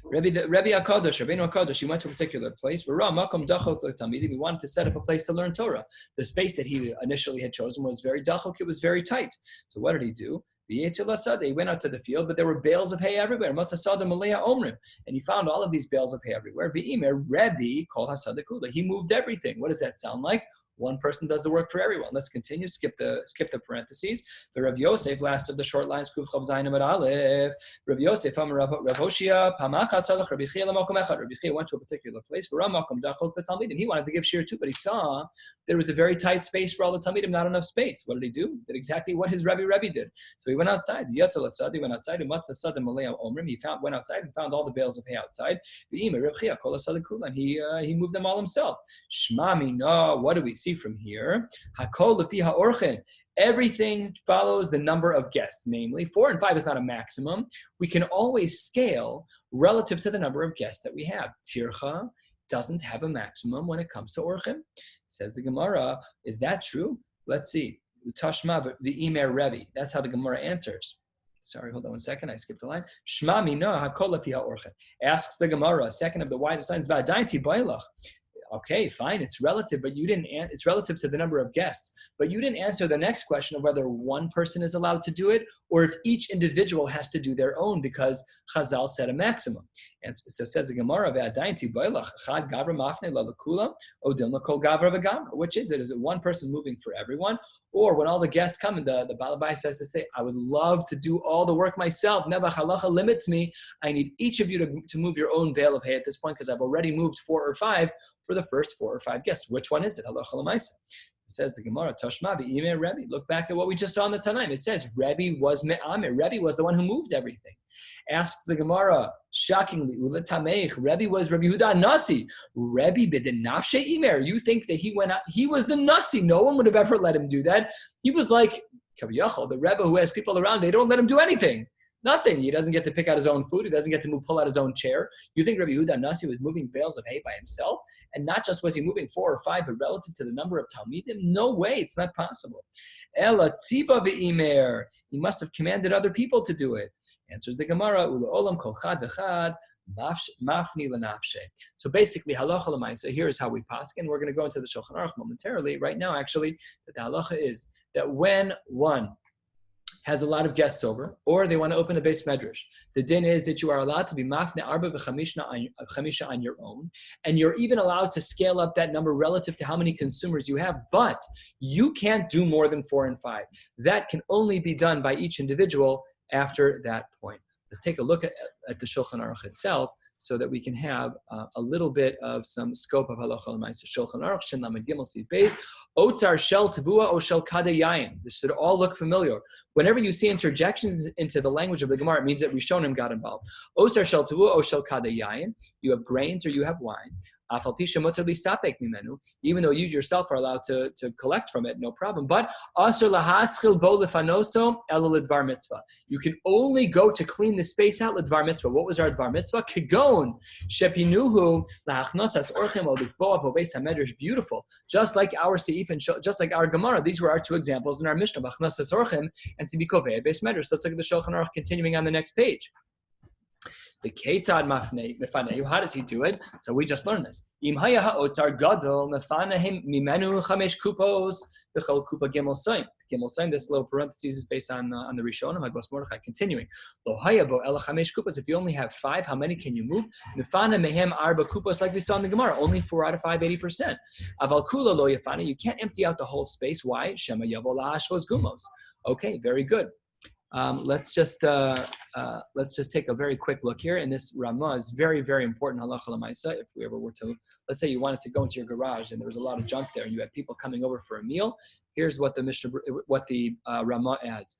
Rabbi HaKadosh, Rabbeinu HaKadosh, he went to a particular place. He wanted to set up a place to learn Torah. The space that he initially had chosen was very dachok, it was very tight. So what did he do? He went out to the field, but there were bales of hay everywhere. And he found all of these bales of hay everywhere. He moved everything. What does that sound like? One person does the work for everyone. Let's continue. Skip the parentheses. The Rav Yosef, last of the short lines. Kuf Chav Zayin Amud Aleph. Rav Yosef, Rav Hoshia, Pamachas Halach Rabbi Chia L'makom Echad. Rabbi Chia went to a particular place for Ramakom Dachok LeTalmidim. He wanted to give shir too, but he saw there was a very tight space for all the Talmidim, not enough space. What did he do? Did exactly what his Rabbi did. So he went outside. Yatzel Asad. He went outside. Umatz Asad Malei Omrim. He went outside and found all the bales of hay outside. V'ime Rav Chia Kol Asad Kulan. He moved them all himself. Shma Mina. What do we see from here? Hakol lefi ha'orchen. Everything follows the number of guests, namely 4 and 5 is not a maximum. We can always scale relative to the number of guests that we have. Tircha doesn't have a maximum when it comes to orchen. Says the Gemara, is that true? Let's see. Tashma the Imer Rebbe. That's how the Gemara answers. Sorry, hold on 1 second. I skipped a line. Shma mina hakol lefi ha'orchen. Asks the Gemara, second of the widest lines, va'adainti bailach. Okay, fine, it's relative, but you didn't. It's relative to the number of guests, but you didn't answer the next question of whether one person is allowed to do it or if each individual has to do their own, because Chazal said a maximum. And so it says the Gemara, which is it? Is it one person moving for everyone, or when all the guests come and the Balabai says to say, I would love to do all the work myself. Nebuch halacha limits me. I need each of you to move your own bale of hay at this point because I've already moved 4 or 5 for the first 4 or 5 guests. Which one is it? Halacha l'maisa. It says the Gemara, Tashma v'imei Rebbe. Look back at what we just saw in the Tanaim. It says Rebbe was me'amir. Rebbe was the one who moved everything. Asks the Gemara, shockingly, Rebbe was Rabbi Yehuda Nasi. Rebbe b'denafshe imer. You think that he went out? He was the Nasi. No one would have ever let him do that. He was like Kaviyachal, the Rebbe who has people around. They don't let him do anything. Nothing. He doesn't get to pick out his own food. He doesn't get to pull out his own chair. You think Rabbi Yehuda Nasi was moving bales of hay by himself? And not just was he moving 4 or 5, but relative to the number of Talmidim? No way. It's not possible. Ela tziva v'imer. He must have commanded other people to do it. Answers the Gemara, Ula olam kol chad v'chad, mafni l'nafshe. So basically, halacha l'maisa, here is how we paskin. We're going to go into the Shulchan Aruch momentarily. Right now, actually, that the halacha is that when one has a lot of guests over, or they want to open a base medrash, the din is that you are allowed to be mafne arba v'chamisha on your own, and you're even allowed to scale up that number relative to how many consumers you have, but you can't do more than 4 and 5. That can only be done by each individual after that point. Let's take a look at the Shulchan Aruch itself so that we can have a little bit of some scope of halacha l'maisa. Shulchan Aruch Shin Lamed Gimel Sif Beis Otzar Shel Tavua O Shel Kadeh Yayin. This should all look familiar. Whenever you see interjections into the language of the Gemara, it means that Rishonim got involved. Otzar Shel Tavua O Shel Kadeh Yayin. You have grains or you have wine. Even though you yourself are allowed to collect from it, no problem. But you can only go to clean the space out l'dvar mitzvah. What was our dvar mitzvah? Kigon shepinuhu lahachnosas orchem olikboa v'beis hamedrash. Beautiful, just like our seif and just like our Gemara. These were our two examples in our Mishnah: lahachnosas orchem and to be kovei beis medrash. Let's look at the Shulchan Aruch continuing on the next page. The Ketzad Mefanei, how does he do it? So we just learned this. Im haya ha'otzar gadol mefanehim mimenu chamesh kupos b'chol kupa gimel soim. Gimel soim, this little parentheses is based on the Rishonim, Hagos Mordechai. Continuing. Lo haya bo ela chamesh kupos. If you only have 5, how many can you move? Mefana mehem arba kupos, like we saw in the Gemara. Only 4 out of 5, 80%. Aval kula lo yafana. You can't empty out the whole space. Why? Shema yavo la'ashvos gumos. Okay, very good. Let's just take a very quick look here. And this Ramah is very, very important. Halacha l'maisa. If we ever were to, let's say you wanted to go into your garage and there was a lot of junk there, and you had people coming over for a meal. Here's what the Ramah adds.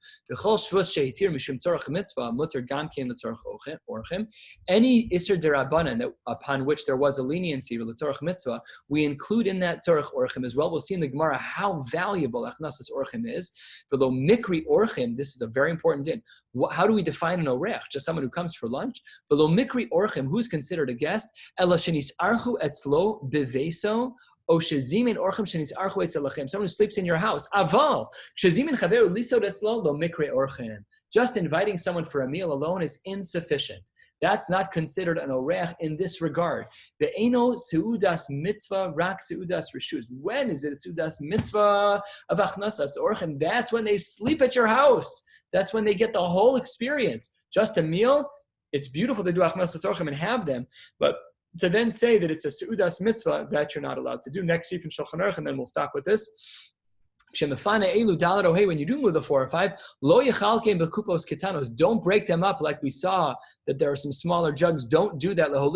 Any Isser Derabanan upon which there was a leniency l'tzorach mitzvah, we include in that tzorach orchim as well. We'll see in the Gemara how valuable achnasas orchim is. Below mikri orchim, this is a very important din. How do we define an orech? Just someone who comes for lunch. Below mikri orchim, who's considered a guest? Ela shenis archu etzlo beveso. Someone who sleeps in your house. Aval. Just inviting someone for a meal alone is insufficient. That's not considered an orech in this regard. Be'eno seudas mitzvah rak seudas reshus. When is it a seudas mitzvah of achnasas orchim? That's when they sleep at your house. That's when they get the whole experience. Just a meal, it's beautiful to do achnasas orchim and have them, but to then say that it's a seudas mitzvah, that you're not allowed to do. Next seif in Shulchan Aruch, and then we'll stop with this. When you do move the 4 or 5, lo yechalkein bekupos ketanos. Don't break them up like we saw that there are some smaller jugs. Don't do that. Why? So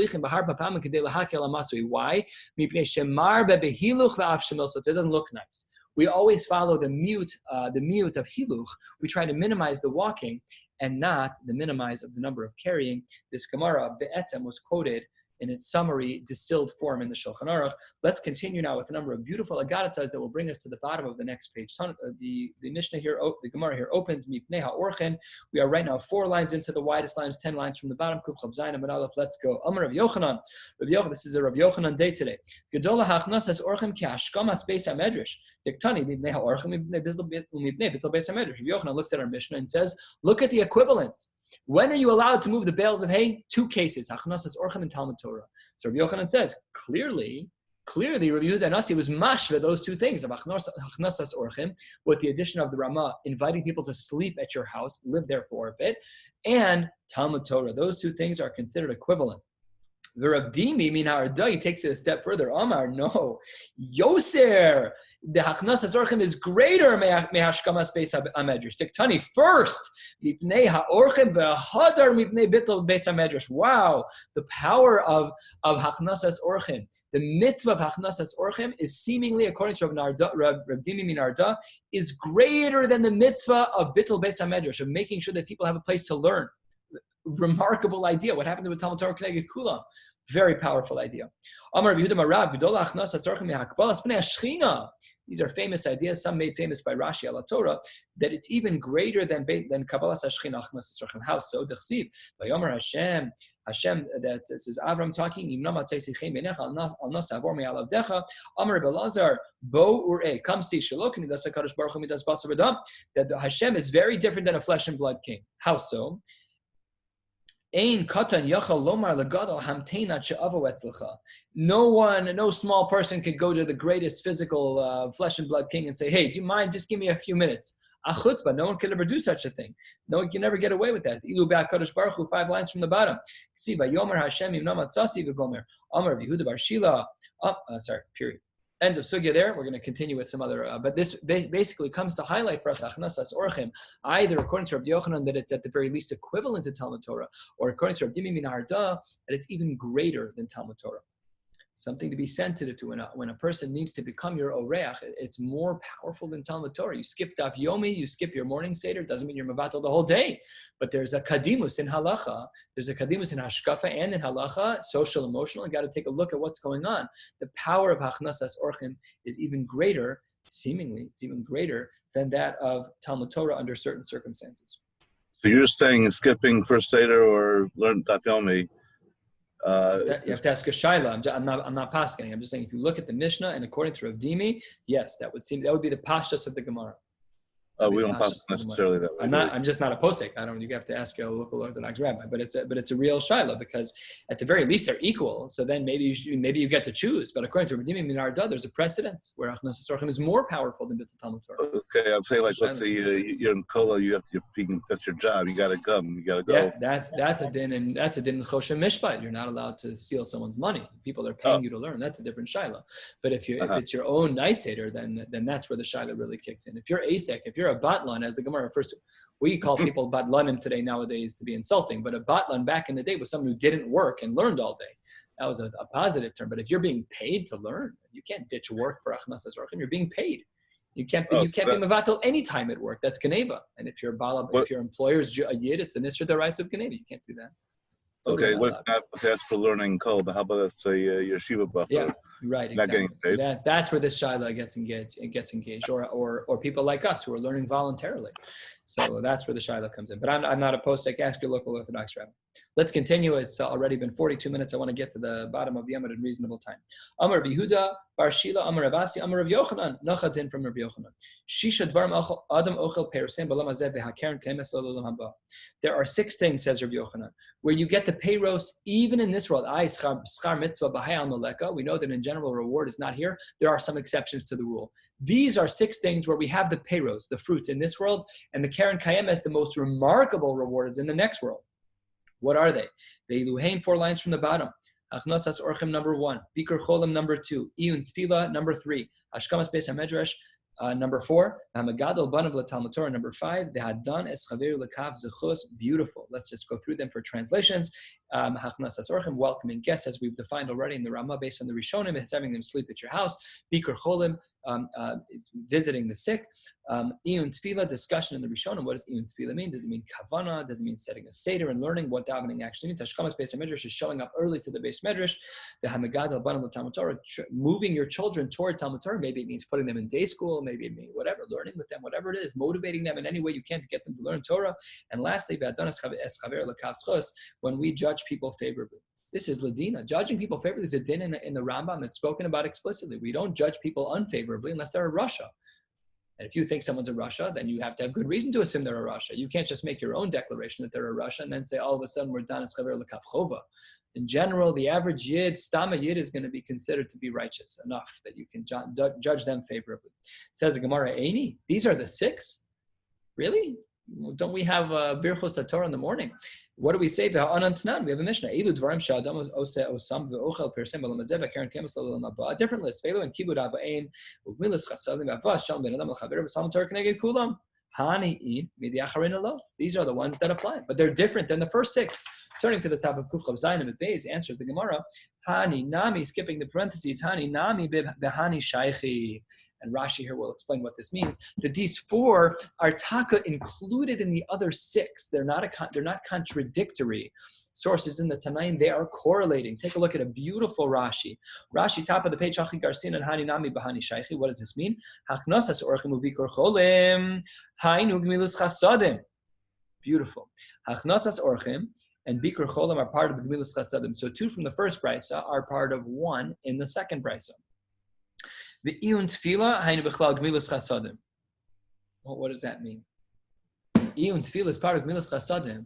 it doesn't look nice. We always follow the mute of hiluch. We try to minimize the walking and not the minimize of the number of carrying. This Gemara be'etzem was quoted in its summary, distilled form in the Shulchan Aruch. Let's continue now with a number of beautiful agadatas that will bring us to the bottom of the next page. The Mishnah here, the Gemara here opens, Mipnei ha'orchen. We are right now 4 lines into the widest lines, 10 lines from the bottom. Kuf Chav Zayin Amud Aleph. Let's go. Amar Rav Yochanan. This is a Rav Yochanan day today. Gedola ha'achnasas orchem ki hashkamas beis hamedrash. Diktani mipnei ha'orchem mipnei bittul beis hamedrash. Rav Yochanan looks at our Mishnah and says, look at the equivalence. When are you allowed to move the bales of hay? 2 cases, Achnasas Orchem and Talmud Torah. So Rabbi Yochanan says, clearly, Rabbi Yehuda Nasi was mashva those 2 things of Achnasas Orchem, with the addition of the Ramah, inviting people to sleep at your house, live there for a bit, and Talmud Torah. Those 2 things are considered equivalent. The Rav Dimi min ha'arda, he takes it a step further. Amar, no, Yoser, the hachnasas orchem is greater mehashkamas beis hamedrash. Tiktani first, mipnei ha'orchem ve'hadar mipnei bittul beis hamedrash. Wow, the power of hachnasas orchem, the mitzvah of hachnasas orchem is seemingly, according to Rav Dimi min ha'arda, is greater than the mitzvah of bittul beis hamedrash, of making sure that people have a place to learn. Remarkable idea. What happened to a Talmud Torah Keneged Kulam? Very powerful idea. Amar Yehuda Marav, Gedola Achnasas Orchem mehakbalas b'nei hashchina. These are famous ideas, some made famous by Rashi ala Torah, that it's even greater than Kabbalas Hashchina Achnasas Orchem. How so? D'chsiv Vayomer Hashem, that this is Avram talking. Imna matzei sichem beinecha al nas avor me'al avdecha. Amar Belazar, bo urei, come see Shalok midas HaKadosh Baruch Hu midas basar v'dam. That Hashem is very different than a flesh and blood king. How so? No small person could go to the greatest physical flesh and blood king and say, hey, do you mind, just give me a few minutes. But no one could ever do such a thing. No one can never get away with that. Ilu be'akadosh baruch hu, 5 lines from the bottom. Yomer Hashem imna matzasi v'gomer. Amar v'Yehuda bar Shila. Period. End of sugya there. We're going to continue with some other, but this basically comes to highlight for us achnasas orchim, either according to Rabbi Yochanan that it's at the very least equivalent to Talmud Torah, or according to Rabbi Dimi min Harda that it's even greater than Talmud Torah. Something to be sensitive to when a person needs to become your oreach. It's more powerful than Talmud Torah. You skip daf yomi, you skip your morning seder. Doesn't mean you're mevatel the whole day, but there's a kadimus in halacha. There's a kadimus in hashkafa and in halacha, social, emotional. You got to take a look at what's going on. The power of hachnasas orchim is even greater, seemingly, it's even greater than that of Talmud Torah under certain circumstances. So you're saying skipping first seder or learn daf yomi. You have to ask a shaila. I'm not paskening. I'm just saying if you look at the Mishnah and according to Rav Dimi, yes, that would be the pashtus of the Gemara. We don't pass necessarily that way. I'm just not a posek. You have to ask a local Orthodox rabbi, but it's a real shaila because at the very least they're equal. So then maybe you get to choose. But according to Rabbi Dimi min Harda, there's a precedence where achnasas orchim is more powerful than B'tzal Talmud Torah. Okay, I'm saying let's say you're in Kola, that's your job. You got to go. Yeah, that's a din in Choshen Mishpat. You're not allowed to steal someone's money. People are paying you to learn. That's a different shaila. But if it's your own night seder, then that's where the shaila really kicks in. If you're asek, if you're a batlan, as the Gemara refers to, we call people batlanim today nowadays to be insulting, but a batlan back in the day was someone who didn't work and learned all day. That was a positive term. But if you're being paid to learn, you can't ditch work for achnasas orchim. You're being paid. You can't be mevatel any time at work. That's geneva. And if your employer's a yid, it's an isra deraisa of geneva. You can't do that. Okay, what if that's for learning code? But how about let's say yeshiva buff? Yeah, right, exactly. So that's where this shaila gets engaged, or people like us who are learning voluntarily. So that's where the shaila comes in. But I'm not a posek. Ask your local Orthodox rabbi. Let's continue. It's already been 42 minutes. I want to get to the bottom of the Yamad in reasonable time. Amar Yehuda, Bar Shila, Amar Abasi, Amar Rav Yochanan, Nachadin from Rav Yochanan. Shisha dvarim adam ochel perusim b'lam hazeh v'hakeren kemes l'olam haba. There are 6 things, says Rav Yochanan, where you get the payros even in this world. Schar mitzvah b'hai al maleka. We know that in general reward is not here. There are some exceptions to the rule. These are 6 things where we have the payros, the fruits in this world, and the keren kayemes, the most remarkable reward, is in the next world. What are they? Ve'iluhein, 4 lines from the bottom. Achnasas orchim, number 1. Bikur cholim, number 2. Iyun tefila, number 3. Hashkamas beis hamedrash, number 4. Hamagadol banav l'talmud Torah, number 5. Ve'hadan es chaveru l'kav zechus. Beautiful. Let's just go through them for translations. Achnasas orchim, welcoming guests, as we've defined already in the Ramah, based on the Rishonim, it's having them sleep at your house. Bikur cholim, visiting the sick. Iyun tefillah, discussion in the Rishonim. What does iyun tefillah mean? Does it mean kavana? Does it mean setting a seder and learning what davening actually means? Hashkamas beis hamedrash is showing up early to the beis medrash. The hamagad al banam l'talmud Torah, moving your children toward Talmud Torah. Maybe it means putting them in day school. Maybe it means whatever, learning with them, whatever it is, motivating them in any way you can to get them to learn Torah. And lastly, when we judge people favorably. This is Ladina. Judging people favorably is a din in the Rambam. It's spoken about explicitly. We don't judge people unfavorably unless they're a Russia. And if you think someone's a Russia, then you have to have good reason to assume they're a Russia. You can't just make your own declaration that they're a Russia and then say all of a sudden we're danas chaver l'kav chova. In general, the average yid, stama yid, is going to be considered to be righteous enough that you can judge them favorably. Says the Gemara, Eini, these are the 6? Really? Don't we have Birchos HaTorah in the morning? What do we say? We have a Mishnah. A different list. These are the ones that apply, but they're different than the first 6. Turning to the top of Kuf Chav Zayin and Beis, answers the Gemara, Hani Nami, skipping the parentheses, Hani Nami Behani Shaychi. And Rashi here will explain what this means, that these 4 are taka included in the other 6. They're not contradictory. Sources in the Tanaim, they are correlating. Take a look at a beautiful Rashi. Rashi, top of the page, Hachi Garsin and Hani Nami Bahani Shaychi. What does this mean? Haknosas orchim uvikor cholim, hainu gmilus chasadim. Beautiful. Haknosas orchim and Bikur Cholim are part of the Gmilus Chasadim. So 2 from the first brisa are part of 1 in the second brisa. The iyun tefillah hainu b'chlal gmilus chasadim. Well, what does that mean? Iyun tefillah is part of gmilus chasadim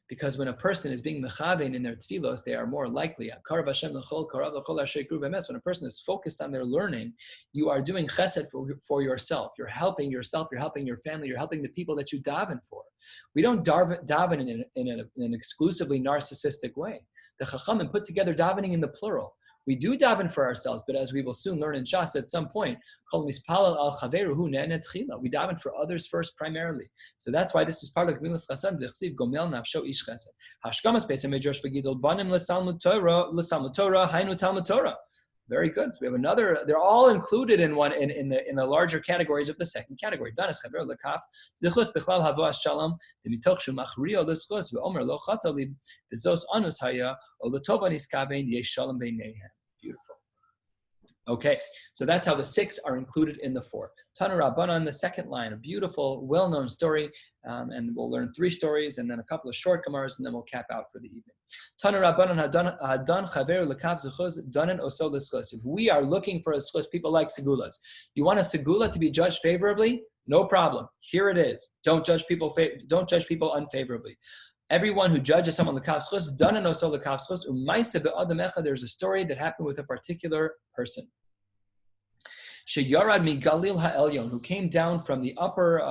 because when a person is being mechavein in their tefillos, they are more likely. When a person is focused on their learning, you are doing chesed for yourself. You're helping yourself. You're helping your family. You're helping the people that you daven for. We don't daven in an exclusively narcissistic way. The Chachamim put together davening in the plural. We do daven for ourselves, but as we will soon learn in Shas at some point, we daven for others first primarily. So that's why this is part of Gemilas Chasam, V'chsiv Gomel Nafsho Ish Chesed. Hashkamas Beis HaMidrash V'gidol Banim L'Salmud Torah, Hainu Talmud Torah. Very good. So we have another. They're all included in one in the larger categories of the second category. Danas chaver lekaf zichus bechlal havas shalom demitoch shumachrio l'schus ve'omer lo chatali bezos anus haya o l'tova niskavein yesh shalom beineihem. Beautiful. Okay, so that's how the 6 are included in the 4. Tanu Rabbanan, the second line, a beautiful, well-known story, and we'll learn 3 stories and then a couple of short gemaras, and then we'll cap out for the evening. Tanu Rabbanan hadan chaver lekav zechus danen oso l'schus. If we are looking for a schus, people like segulas. You want a segula to be judged favorably? No problem. Here it is. Don't judge people unfavorably. Everyone who judges someone lekav zechus danen oso lekav zechus u'maisa be'adam echad. There's a story that happened with a particular person. Sheyarad mi Galil ha'elyon, who came down from the upper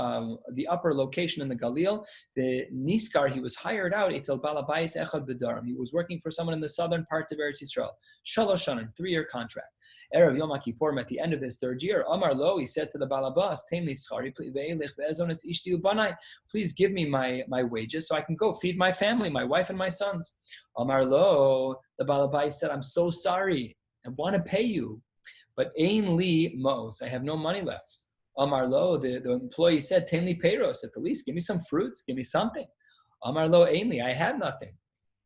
location in the Galil. The Niskar, he was hired out. Etzel balabais echad b'daram. He was working for someone in the southern parts of Eretz Yisrael. Shalosh shanim, 3-year contract. Erev Yom HaKippurim, at the end of his 3rd year, Amar lo, he said to the balabas, Teim li schari ve'elech ve'ezonis ishti ubanai. Please give me my wages so I can go feed my family, my wife and my sons. Amar lo, the balabais said, I'm so sorry. I want to pay you. But ein li mos, I have no money left. Amar lo, the employee said, Teim li peiros, at the least give me some fruits, give me something. Amar lo ein li, I have nothing.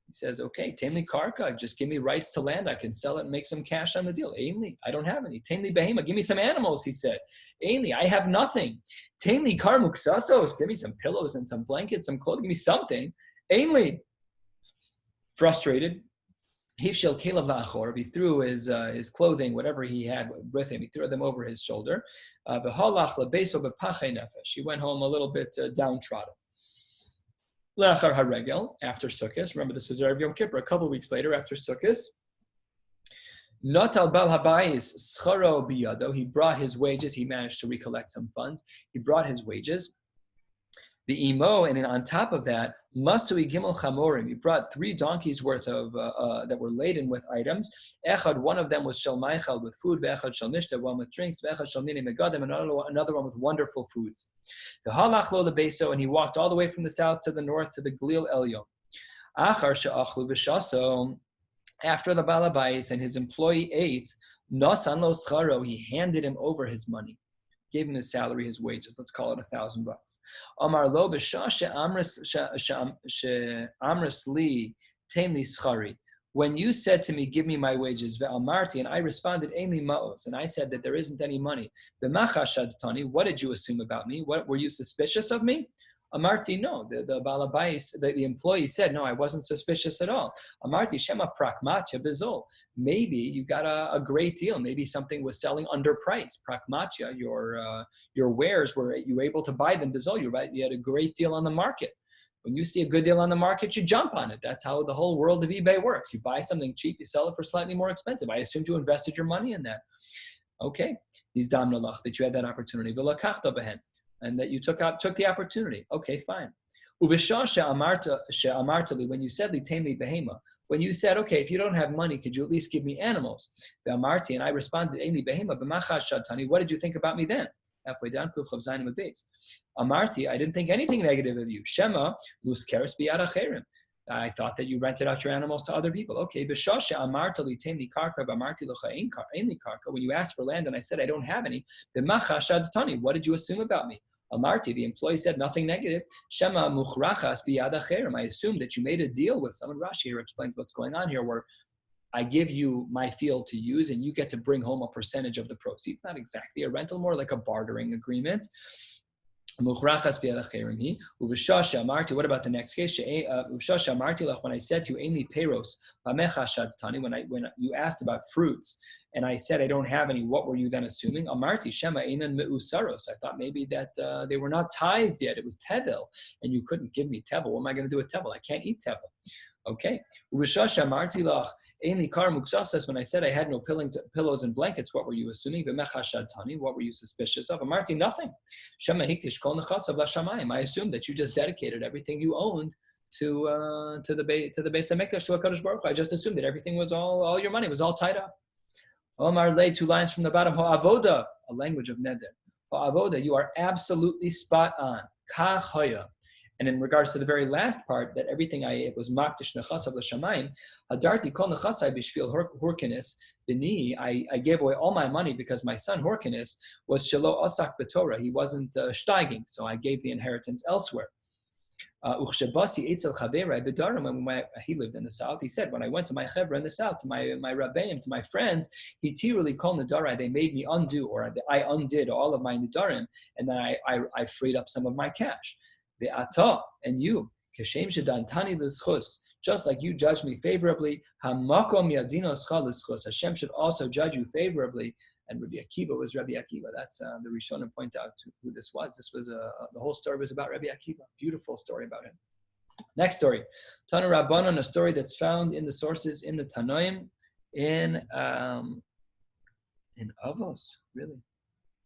He says, okay, Teim li karka, just give me rights to land, I can sell it and make some cash on the deal. Ein li, I don't have any. Teim li behema, give me some animals, he said. Ein li, I have nothing. Teim li kar muksasos, give me some pillows and some blankets, some clothes, give me something. Ein li. Frustrated. He threw his clothing, whatever he had with him, he threw them over his shoulder. He went home a little bit downtrodden. After Sukkot, remember this was Erev Yom Kippur, a couple of weeks later after Sukkot. He brought his wages, he managed to recollect some funds. He brought his wages. The imo, and then on top of that, masui gimel chamorim. He brought 3 donkeys worth of that were laden with items. Echad, one of them was shel maichal with food. Ve'echad shel nishta, one with drinks. Ve'echad shel nini megadim, another one with wonderful foods. The halach lo lebeso, and he walked all the way from the south to the north to the Galil Elyon. Achar she'achlu v'shaso. After the balabais and his employee ate, nasan lo scharo, he handed him over his money. Gave him his salary, his wages. Let's call it $1,000. Amar lo b'shah amris li tein li schari. When you said to me, give me my wages, ve'amarti, and I responded, ein li ma'os, and I said that there isn't any money. V'machashadtani, what did you assume about me? What, were you suspicious of me? Amarti, no. The balabais, the employee said, no, I wasn't suspicious at all. Amarti, shema prakmatya bezol. Maybe you got a great deal. Maybe something was selling underpriced. Prakmatya, your wares, you were able to buy them bezol. You had a great deal on the market. When you see a good deal on the market, you jump on it. That's how the whole world of eBay works. You buy something cheap, you sell it for slightly more expensive. I assumed you invested your money in that. Okay. These damnalach, that you had that opportunity. V'lakachta behen. And that you took the opportunity. Okay, fine. Uvishasha amartali, when you said li teim li behema, when you said, okay, if you don't have money, could you at least give me animals? The amarti, and I responded, ein li behema b'machas shatani. What did you think about me then? Halfway down, kufchav zayin base. Amarti, I didn't think anything negative of you. Shema luskeres biyad acherim. I thought that you rented out your animals to other people. Okay, b'shasha amartali teim li karka b'amarti locha ein li karka. When you asked for land and I said I don't have any, b'machas shatani. What did you assume about me? Amarti, the employee said nothing negative. Shema muchrachas biyad acherim. I assumed that you made a deal with someone. Rashi here explains what's going on here, where I give you my field to use and you get to bring home a percentage of the proceeds. Not exactly a rental, more like a bartering agreement. What about the next case? When I said to you, ainli peros, when you asked about fruits, and I said I don't have any, what were you then assuming? Amarti shema einan meusaros. I thought maybe that they were not tithed yet. It was tevel, and you couldn't give me tevel. What am I going to do with tevel? I can't eat tevel. Okay. When I said I had no pillows and blankets, what were you assuming? What were you suspicious of? Amarti, nothing. I assumed that you just dedicated everything you owned to the Beis Hamikdash, to HaKadosh Baruch Hu. I just assumed that everything was all your money was all tied up. Omar lay 2 lines from the bottom. Ha'avoda, a language of neder. Ha'avoda, you are absolutely spot on. Kach haya. And in regards to the very last part, that everything it was makdish nechasav l'shamayim, hadarti kol nechasai b'shvil horkenis, b'ni, I gave away all my money because my son Horkenis was shelo osak b'torah. He wasn't steiging, so I gave the inheritance elsewhere. He lived in the south. He said, when I went to my chevra in the south, to my rabbeim, to my friends, he tiruli kol nedarai, they made me undo, or I undid all of my nedarim, and then I freed up some of my cash. The ata, and you, keshem shedantani l'schus, just like you judge me favorably, hamakom yadino schal l'schus, Hashem should also judge you favorably. And Rabbi Akiva was Rabbi Akiva. That's the Rishonim point out to who this was. This was the whole story was about Rabbi Akiva. Beautiful story about him. Next story, Tanu Rabbanon, a story that's found in the sources in the Tanoim, in Avos, really.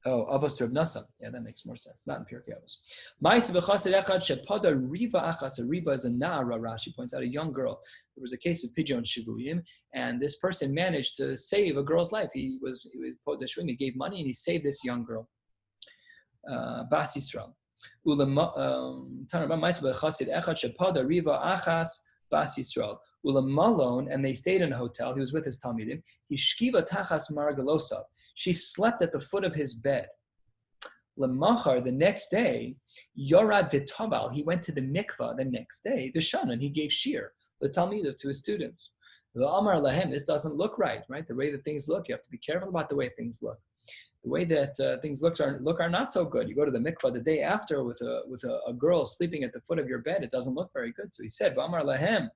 Oh, Avos Reb Nasa. Yeah, that makes more sense. Not in Pirkei Avos. Ma'aseh v'chased echad shepada riva achas. A riva is a na'ara, Rashi points out, a young girl. There was a case of pidyon shivuyim, and this person managed to save a girl's life. He was pod shivuyim. He gave money and he saved this young girl. Bas Yisrael. Tanarba ma'aseh v'chased echad shepada riva achas Bas Yisrael. Ulamalon, and they stayed in a hotel. He was with his talmidim. He shkiva tachas margalosav. She slept at the foot of his bed. Lemachar, the next day, Yorad v'tabal, he went to the mikvah the next day, the shana, and he gave shir, the talmidim, to his students. The Amar lahem, this doesn't look right? The way that things look, you have to be careful about the way things look. The way that things look are not so good. You go to the mikvah the day after with a girl sleeping at the foot of your bed, it doesn't look very good. So he said, V'amar lahem,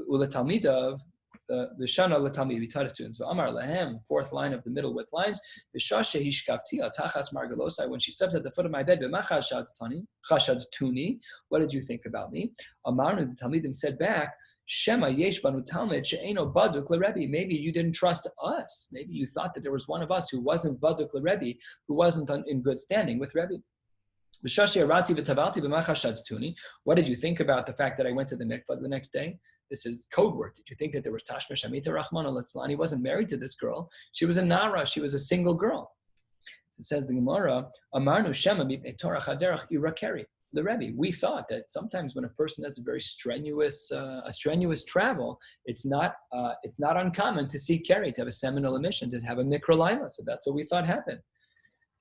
ula talmidav, the Shana Latalmid, we taught his students. V'amar lahem, 4th line of the middle width lines. V'shashe hishkavtia tachas margalosai, when she slept at the foot of my bed. V'machashadtuni, what did you think about me? Amarnu, the Talmidim said back, Shema yesh banu talmid she'eno baduk l'Rebbe. Maybe you didn't trust us. Maybe you thought that there was one of us who wasn't baduk l'Rebbe, who wasn't in good standing with Rebbe. What did you think about the fact that I went to the mikvah the next day? This is code word. Did you think that there was Tashmish Amita Rahman al-Atzlan? He wasn't married to this girl. She was a Nara. She was a single girl. So it says the Gemara, Amarnu Shema mipnei Torah chaderach irakeri. The Rebbe, we thought that sometimes when a person has a very strenuous travel, it's not uncommon to see keri, to have a seminal emission, to have a mikra laila. So that's what we thought happened.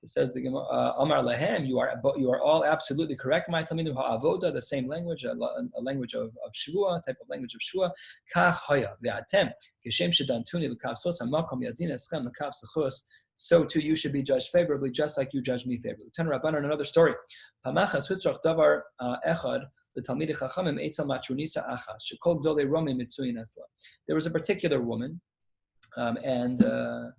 It says the Amar Lahem, you are all absolutely correct. My Talmidim ha'avoda, the same language, a language of Shvua, type of language of Shvua. Kach haya ve'atem kishem shedantuni l'kavsos hamakom yadin eschem l'kavsachos. So too you should be judged favorably, just like you judge me favorably. Ten Rabbanan, another story. Pamachas hutzrach davar echad l'talmidei chachamim eitzal matrunisa achas shekol gdolei romi mitzuyin esla. There was a particular woman, and a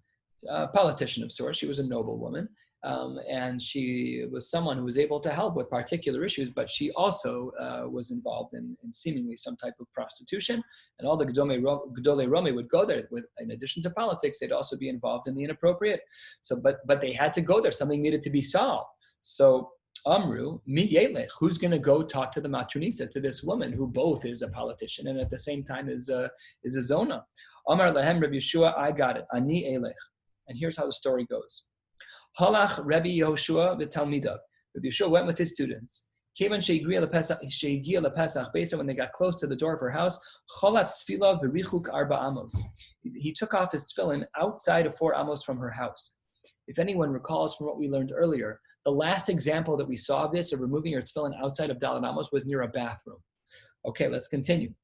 politician of sorts. She was a noble woman. And she was someone who was able to help with particular issues, but she also was involved in seemingly some type of prostitution. And all the Gdolei Romi would go there. In addition to politics, they'd also be involved in the inappropriate. So, but they had to go there. Something needed to be solved. So Amru, mi yelech, who's going to go talk to the matronisa, to this woman who both is a politician and at the same time is a zona. Amar lahem Rabbi Yeshua, I got it. Ani elech. And here's how the story goes. Halach Rabbi Yehoshua v'talmidav. Rabbi Yeshua went with his students. Kevan she'higia lepesach besa, when they got close to the door of her house, cholat tfilav b'richuk arba amos. He took off his tefillin outside of 4 amos from her house. If anyone recalls from what we learned earlier, the last example that we saw of this, of removing your tefillin outside of Dalet Amos, was near a bathroom. Okay, let's continue.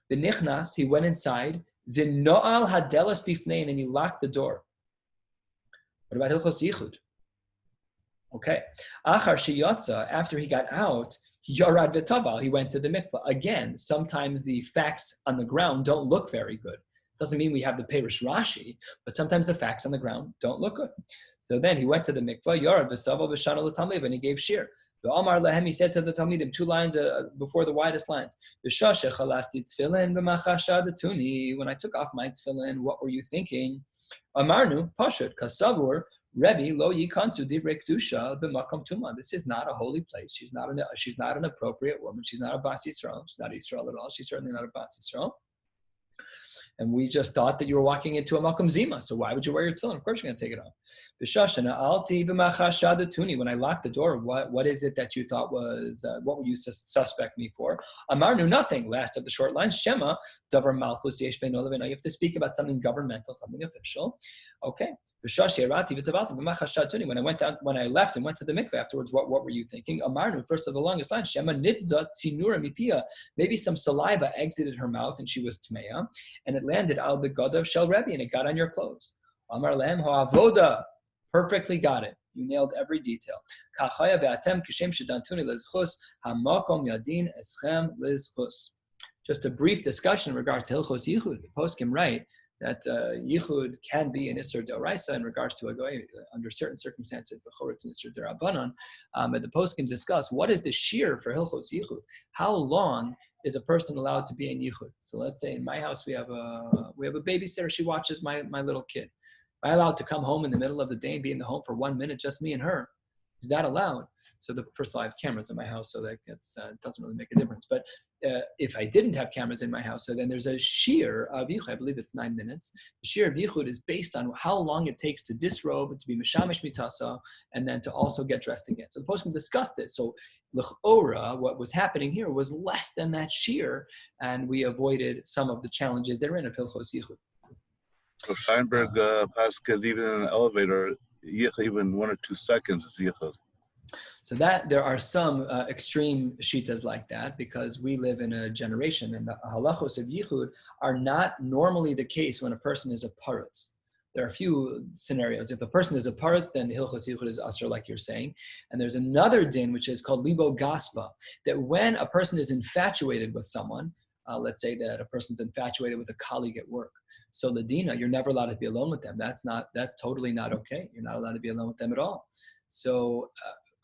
The nichnas, he went inside. The no'al hadelas bifnein, and he locked the door. What about Hilchos Yichud? Okay. Achar sheyatza, after he got out, yorad v'taval, he went to the mikvah. Again, sometimes the facts on the ground don't look very good. Doesn't mean we have the Perush Rashi, but sometimes the facts on the ground don't look good. So then he went to the mikvah, yorad v'taval v'shana l'talmidim, and he gave shir. The Amar Lahem, he said to the Talmidim, 2 lines before the widest lines. V'shashe chalasti tefillin v'machashadetuni. When I took off my tefillin, what were you thinking? Amarnu pashut kasavur Rebbe lo yikantu divrei kedusha b'makom tuma. This is not a holy place. She's not an appropriate woman. She's not a Bas Yisrael. She's not Yisrael at all. She's certainly not a Bas Yisrael. And we just thought that you were walking into a Malkum Zima. So why would you wear your tefillin? Of course you're going to take it off. When I locked the door, what is it that you thought was, what would you suspect me for? Amar knew nothing. Last of the short lines, Shema, Davar Malchus Yesh Bein Olav. You have to speak about something governmental, something official. Okay. When I left and went to the mikveh afterwards, what were you thinking? Amarnu, first of the longest line, Shema nitzat sinura mipia. Maybe some saliva exited her mouth and she was tmeya, and it landed al the godav shel Rebbe, and it got on your clothes. Amar lehem ha'avoda. Perfectly got it. You nailed every detail. Kachaya ve'atem kishem shedantuni lezchus hamakom yadin eschem lezchus. Just a brief discussion in regards to Hilchos Yichud. The poskim write that Yichud can be an Isser D'Oraisa in regards to a goy under certain circumstances, the Choretz and Isser D'Rabbanan. But the poskim discuss what is the shear for Hilchos Yichud. How long is a person allowed to be in Yichud? So let's say in my house we have a babysitter. She watches my little kid. Am I allowed to come home in the middle of the day and be in the home for 1 minute, just me and her? Is that allowed? So first of all, I have cameras in my house, so that doesn't really make a difference. But if I didn't have cameras in my house, so then there's a shear of yichud. I believe it's 9 minutes. The shear of yichud is based on how long it takes to disrobe, to be mishamish mitasa, and then to also get dressed again. So the poskim discussed this. So l'chora, what was happening here was less than that shear, and we avoided some of the challenges therein of hilchos yichud. So Steinberg Pascal, even in an elevator, even 1 or 2 seconds is yichud. So that there are some extreme shitas like that, because we live in a generation, and the halachos of yichud are not normally the case when a person is a paritz. There are a few scenarios. If a person is a paritz, then hilchos yichud is asr, like you're saying. And there's another din, which is called libo gaspa, that when a person is infatuated with someone, let's say that a person's infatuated with a colleague at work. So Ladina, you're never allowed to be alone with them. That's totally not okay. You're not allowed to be alone with them at all. So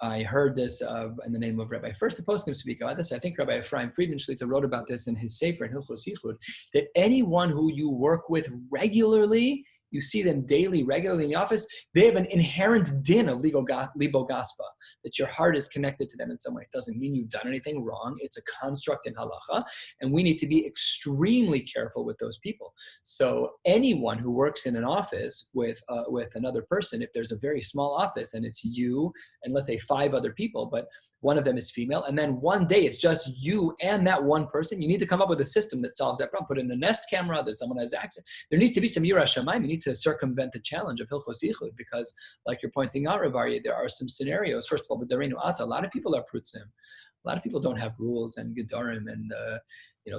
I heard this in the name of Rabbi. First, the poskim speak about this. I think Rabbi Ephraim Friedman Shlita wrote about this in his Sefer in Hilchos Yichud, that anyone who you work with regularly, you see them daily, regularly in the office, they have an inherent din of libo gaspa, that your heart is connected to them in some way. It doesn't mean you've done anything wrong. It's a construct in halacha, and we need to be extremely careful with those people. So anyone who works in an office with another person, if there's a very small office and it's you and let's say 5 other people, but one of them is female, and then one day it's just you and that one person, you need to come up with a system that solves that problem. Put in a Nest camera that someone has access. There needs to be some Yirah Shamayim. You need to circumvent the challenge of Hilchos Yichud, because like you're pointing out, Rabbi, there are some scenarios. First of all, with Darenu Ata, a lot of people are prutzim. A lot of people don't have rules and gedarim, and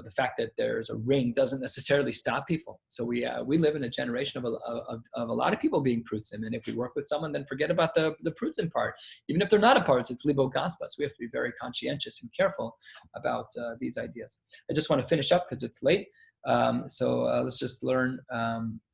the fact that there's a ring doesn't necessarily stop people. So we live in a generation of a lot of people being prutzim, and if we work with someone, then forget about the prutzim part. Even if they're not a part, it's libo gaspas. We have to be very conscientious and careful about these ideas. I just want to finish up because it's late. So let's just learn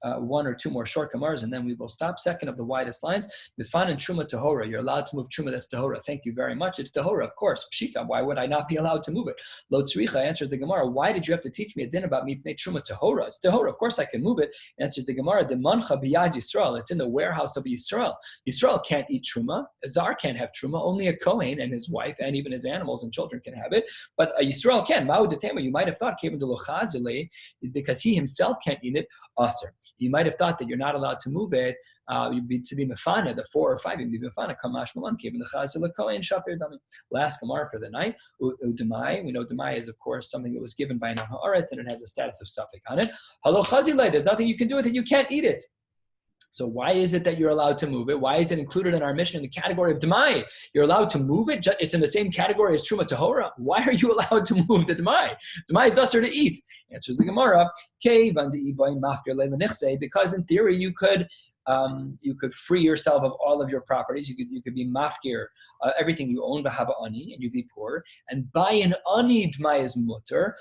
1 or 2 more short gemaras, and then we will stop. Second of the widest lines, Mifan and Truma Tahora. You're allowed to move Truma, that's Tahora. Thank you very much. It's Tahora, of course. Pshita, why would I not be allowed to move it? Lo Tzricha answers the Gemara, why did you have to teach me a din about Mipnei Truma Tahora? It's Tahora, of course I can move it. Answers the Gemara, the Mancha Biyad Yisrael. It's in the warehouse of Yisrael. Yisrael can't eat Truma. A Zar can't have Truma. Only a Kohen and his wife and even his animals and children can have it. But a Yisrael can. Ma'u Detema, you might have thought, came into Lochazile, because he himself can't eat it, aser. You might have thought that you're not allowed to move it, you'd be to be mefana, the 4 or 5, you'd be mefana, kamash malam, given the chazil kohen shapir dami. Last gemara for the night, udemai. We know demai is, of course, something that was given by an ha'aret, and it has a status of suffix on it. Halo chazilay, there's nothing you can do with it, you can't eat it. So why is it that you're allowed to move it? Why is it included in our mission in the category of Demai? You're allowed to move it? It's in the same category as Truma Tahora. Why are you allowed to move the Demai? Demai is usher to eat. Answers the Gemara, because in theory you could free yourself of all of your properties. You could be mafkir, everything you own, bahava ani, and you'd be poor. And buy an ani d'mai is mutter,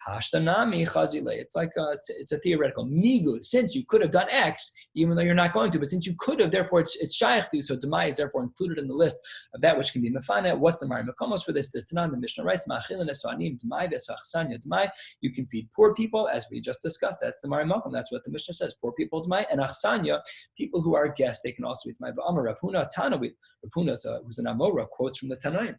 Hashtanami chazile. It's like it's a theoretical. Migu, since you could have done X, even though you're not going to, but since you could have, therefore it's shaykh to. So demai is therefore included in the list of that which can be mefane. What's the Mari Makomos for this? The Tanan, the Mishnah writes, Ma'achilin esoanim demai v'esachsanya demai. You can feed poor people, as we just discussed. That's the Mari Makom. That's what the Mishnah says. Poor people demai, and achsanya, people who are guests, they can also eat demai. V'amar Rav Huna Tanawi. Rav Huna, who's an Amora, quotes from the Tanaim.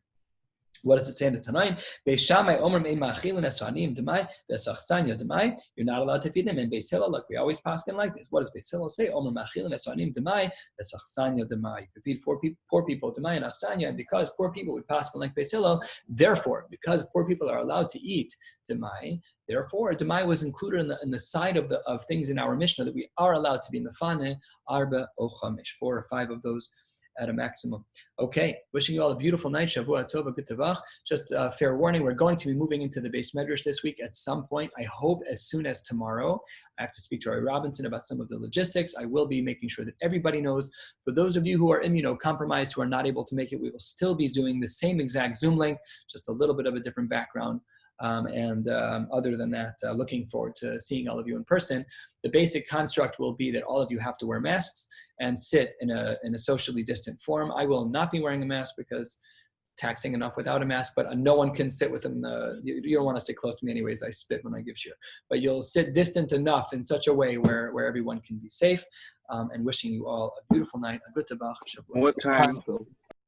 What does it say in the Tanaim? Beis Shammai Omer Mein Ma'achilin Esanim Demai V'Esachsanya Demai. You're not allowed to feed them. And Beis Hillel, like we always paskin like this. What does Beis Hillel say? Omer Ma'achilin Esanim Demai V'Esachsanya Demai. You can feed poor people Demai and Achsanya, and because poor people would paskin like Beis Hillel, therefore, because poor people are allowed to eat Demai, therefore, Demai was included in the side of things in our Mishnah that we are allowed to be in the Mefane Arba O Chamish, 4 or 5 of those at a maximum. Okay, wishing you all a beautiful night. Shavua Tova, good tavach. Just fair warning, we're going to be moving into the Beis Medrash this week at some point. I hope as soon as tomorrow. I have to speak to Rabbi Robinson about some of the logistics. I will be making sure that everybody knows. For those of you who are immunocompromised, who are not able to make it, we will still be doing the same exact Zoom link, just a little bit of a different background. Other than that, looking forward to seeing all of you in person. The basic construct will be that all of you have to wear masks and sit in a socially distant form. I will not be wearing a mask because taxing enough without a mask, but no one can sit within you don't want to sit close to me anyways. I spit when I give shir. But you'll sit distant enough in such a way where everyone can be safe. And wishing you all a beautiful night, a good tabach. What time?